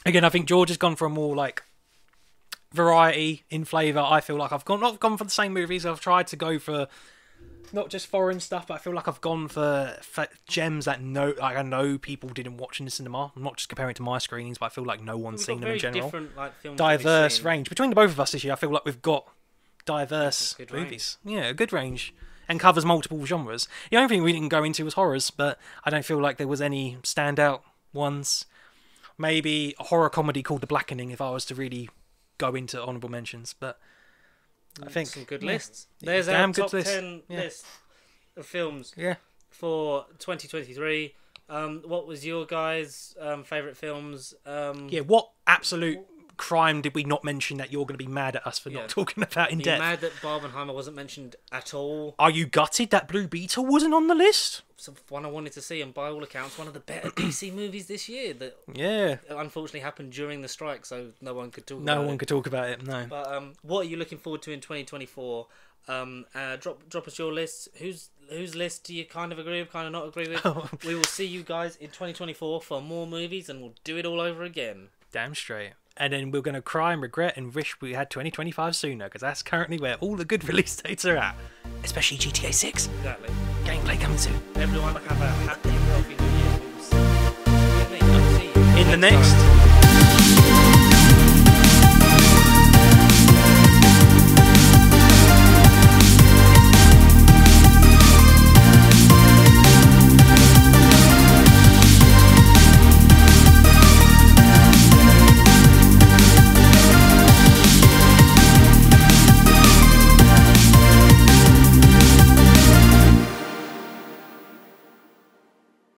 Speaker 2: Again, I think George has gone for a more, like, variety in flavour. I feel like I've not gone for the same movies. I've tried to go for not just foreign stuff, but I feel like I've gone for gems that I know people didn't watch in the cinema. I'm not just comparing it to my screenings, but I feel like no one's seen them in general.
Speaker 1: Films
Speaker 2: diverse range between the both of us this year. I feel like we've got diverse movies. Yeah, a good range, and covers multiple genres. The only thing we didn't go into was horrors, but I don't feel like there was any standout ones. maybe a horror comedy called The Blackening if I was to really go into honourable mentions. But I think
Speaker 1: some good lists. There's our
Speaker 2: damn
Speaker 1: top
Speaker 2: good list.
Speaker 1: 10 list of films
Speaker 2: Yeah.
Speaker 1: for 2023. What was your guys' favourite films?
Speaker 2: Yeah, what absolute crime did we not mention that you're going to be mad at us for
Speaker 1: Yeah.
Speaker 2: not talking about in
Speaker 1: Are you
Speaker 2: depth?
Speaker 1: mad that Barbenheimer wasn't mentioned at all?
Speaker 2: Are you gutted that Blue Beetle wasn't on the list?
Speaker 1: It's one I wanted to see, and by all accounts, one of the better DC movies this year that
Speaker 2: Yeah.
Speaker 1: unfortunately happened during the strike, so no one could talk
Speaker 2: No
Speaker 1: about
Speaker 2: one
Speaker 1: it.
Speaker 2: could talk about it, no.
Speaker 1: But what are you looking forward to in 2024? Drop us your lists. Whose list do you kind of agree with, kind of not agree with? We will see you guys in 2024 for more movies, and we'll do it all over again.
Speaker 2: Damn straight. And then we're going to cry and regret and wish we had 2025 sooner, because that's currently where all the good release dates are at. Especially GTA 6.
Speaker 1: Exactly.
Speaker 2: Gameplay coming soon.
Speaker 1: Everyone have a happy and healthy New Year. We'll see you
Speaker 2: In the next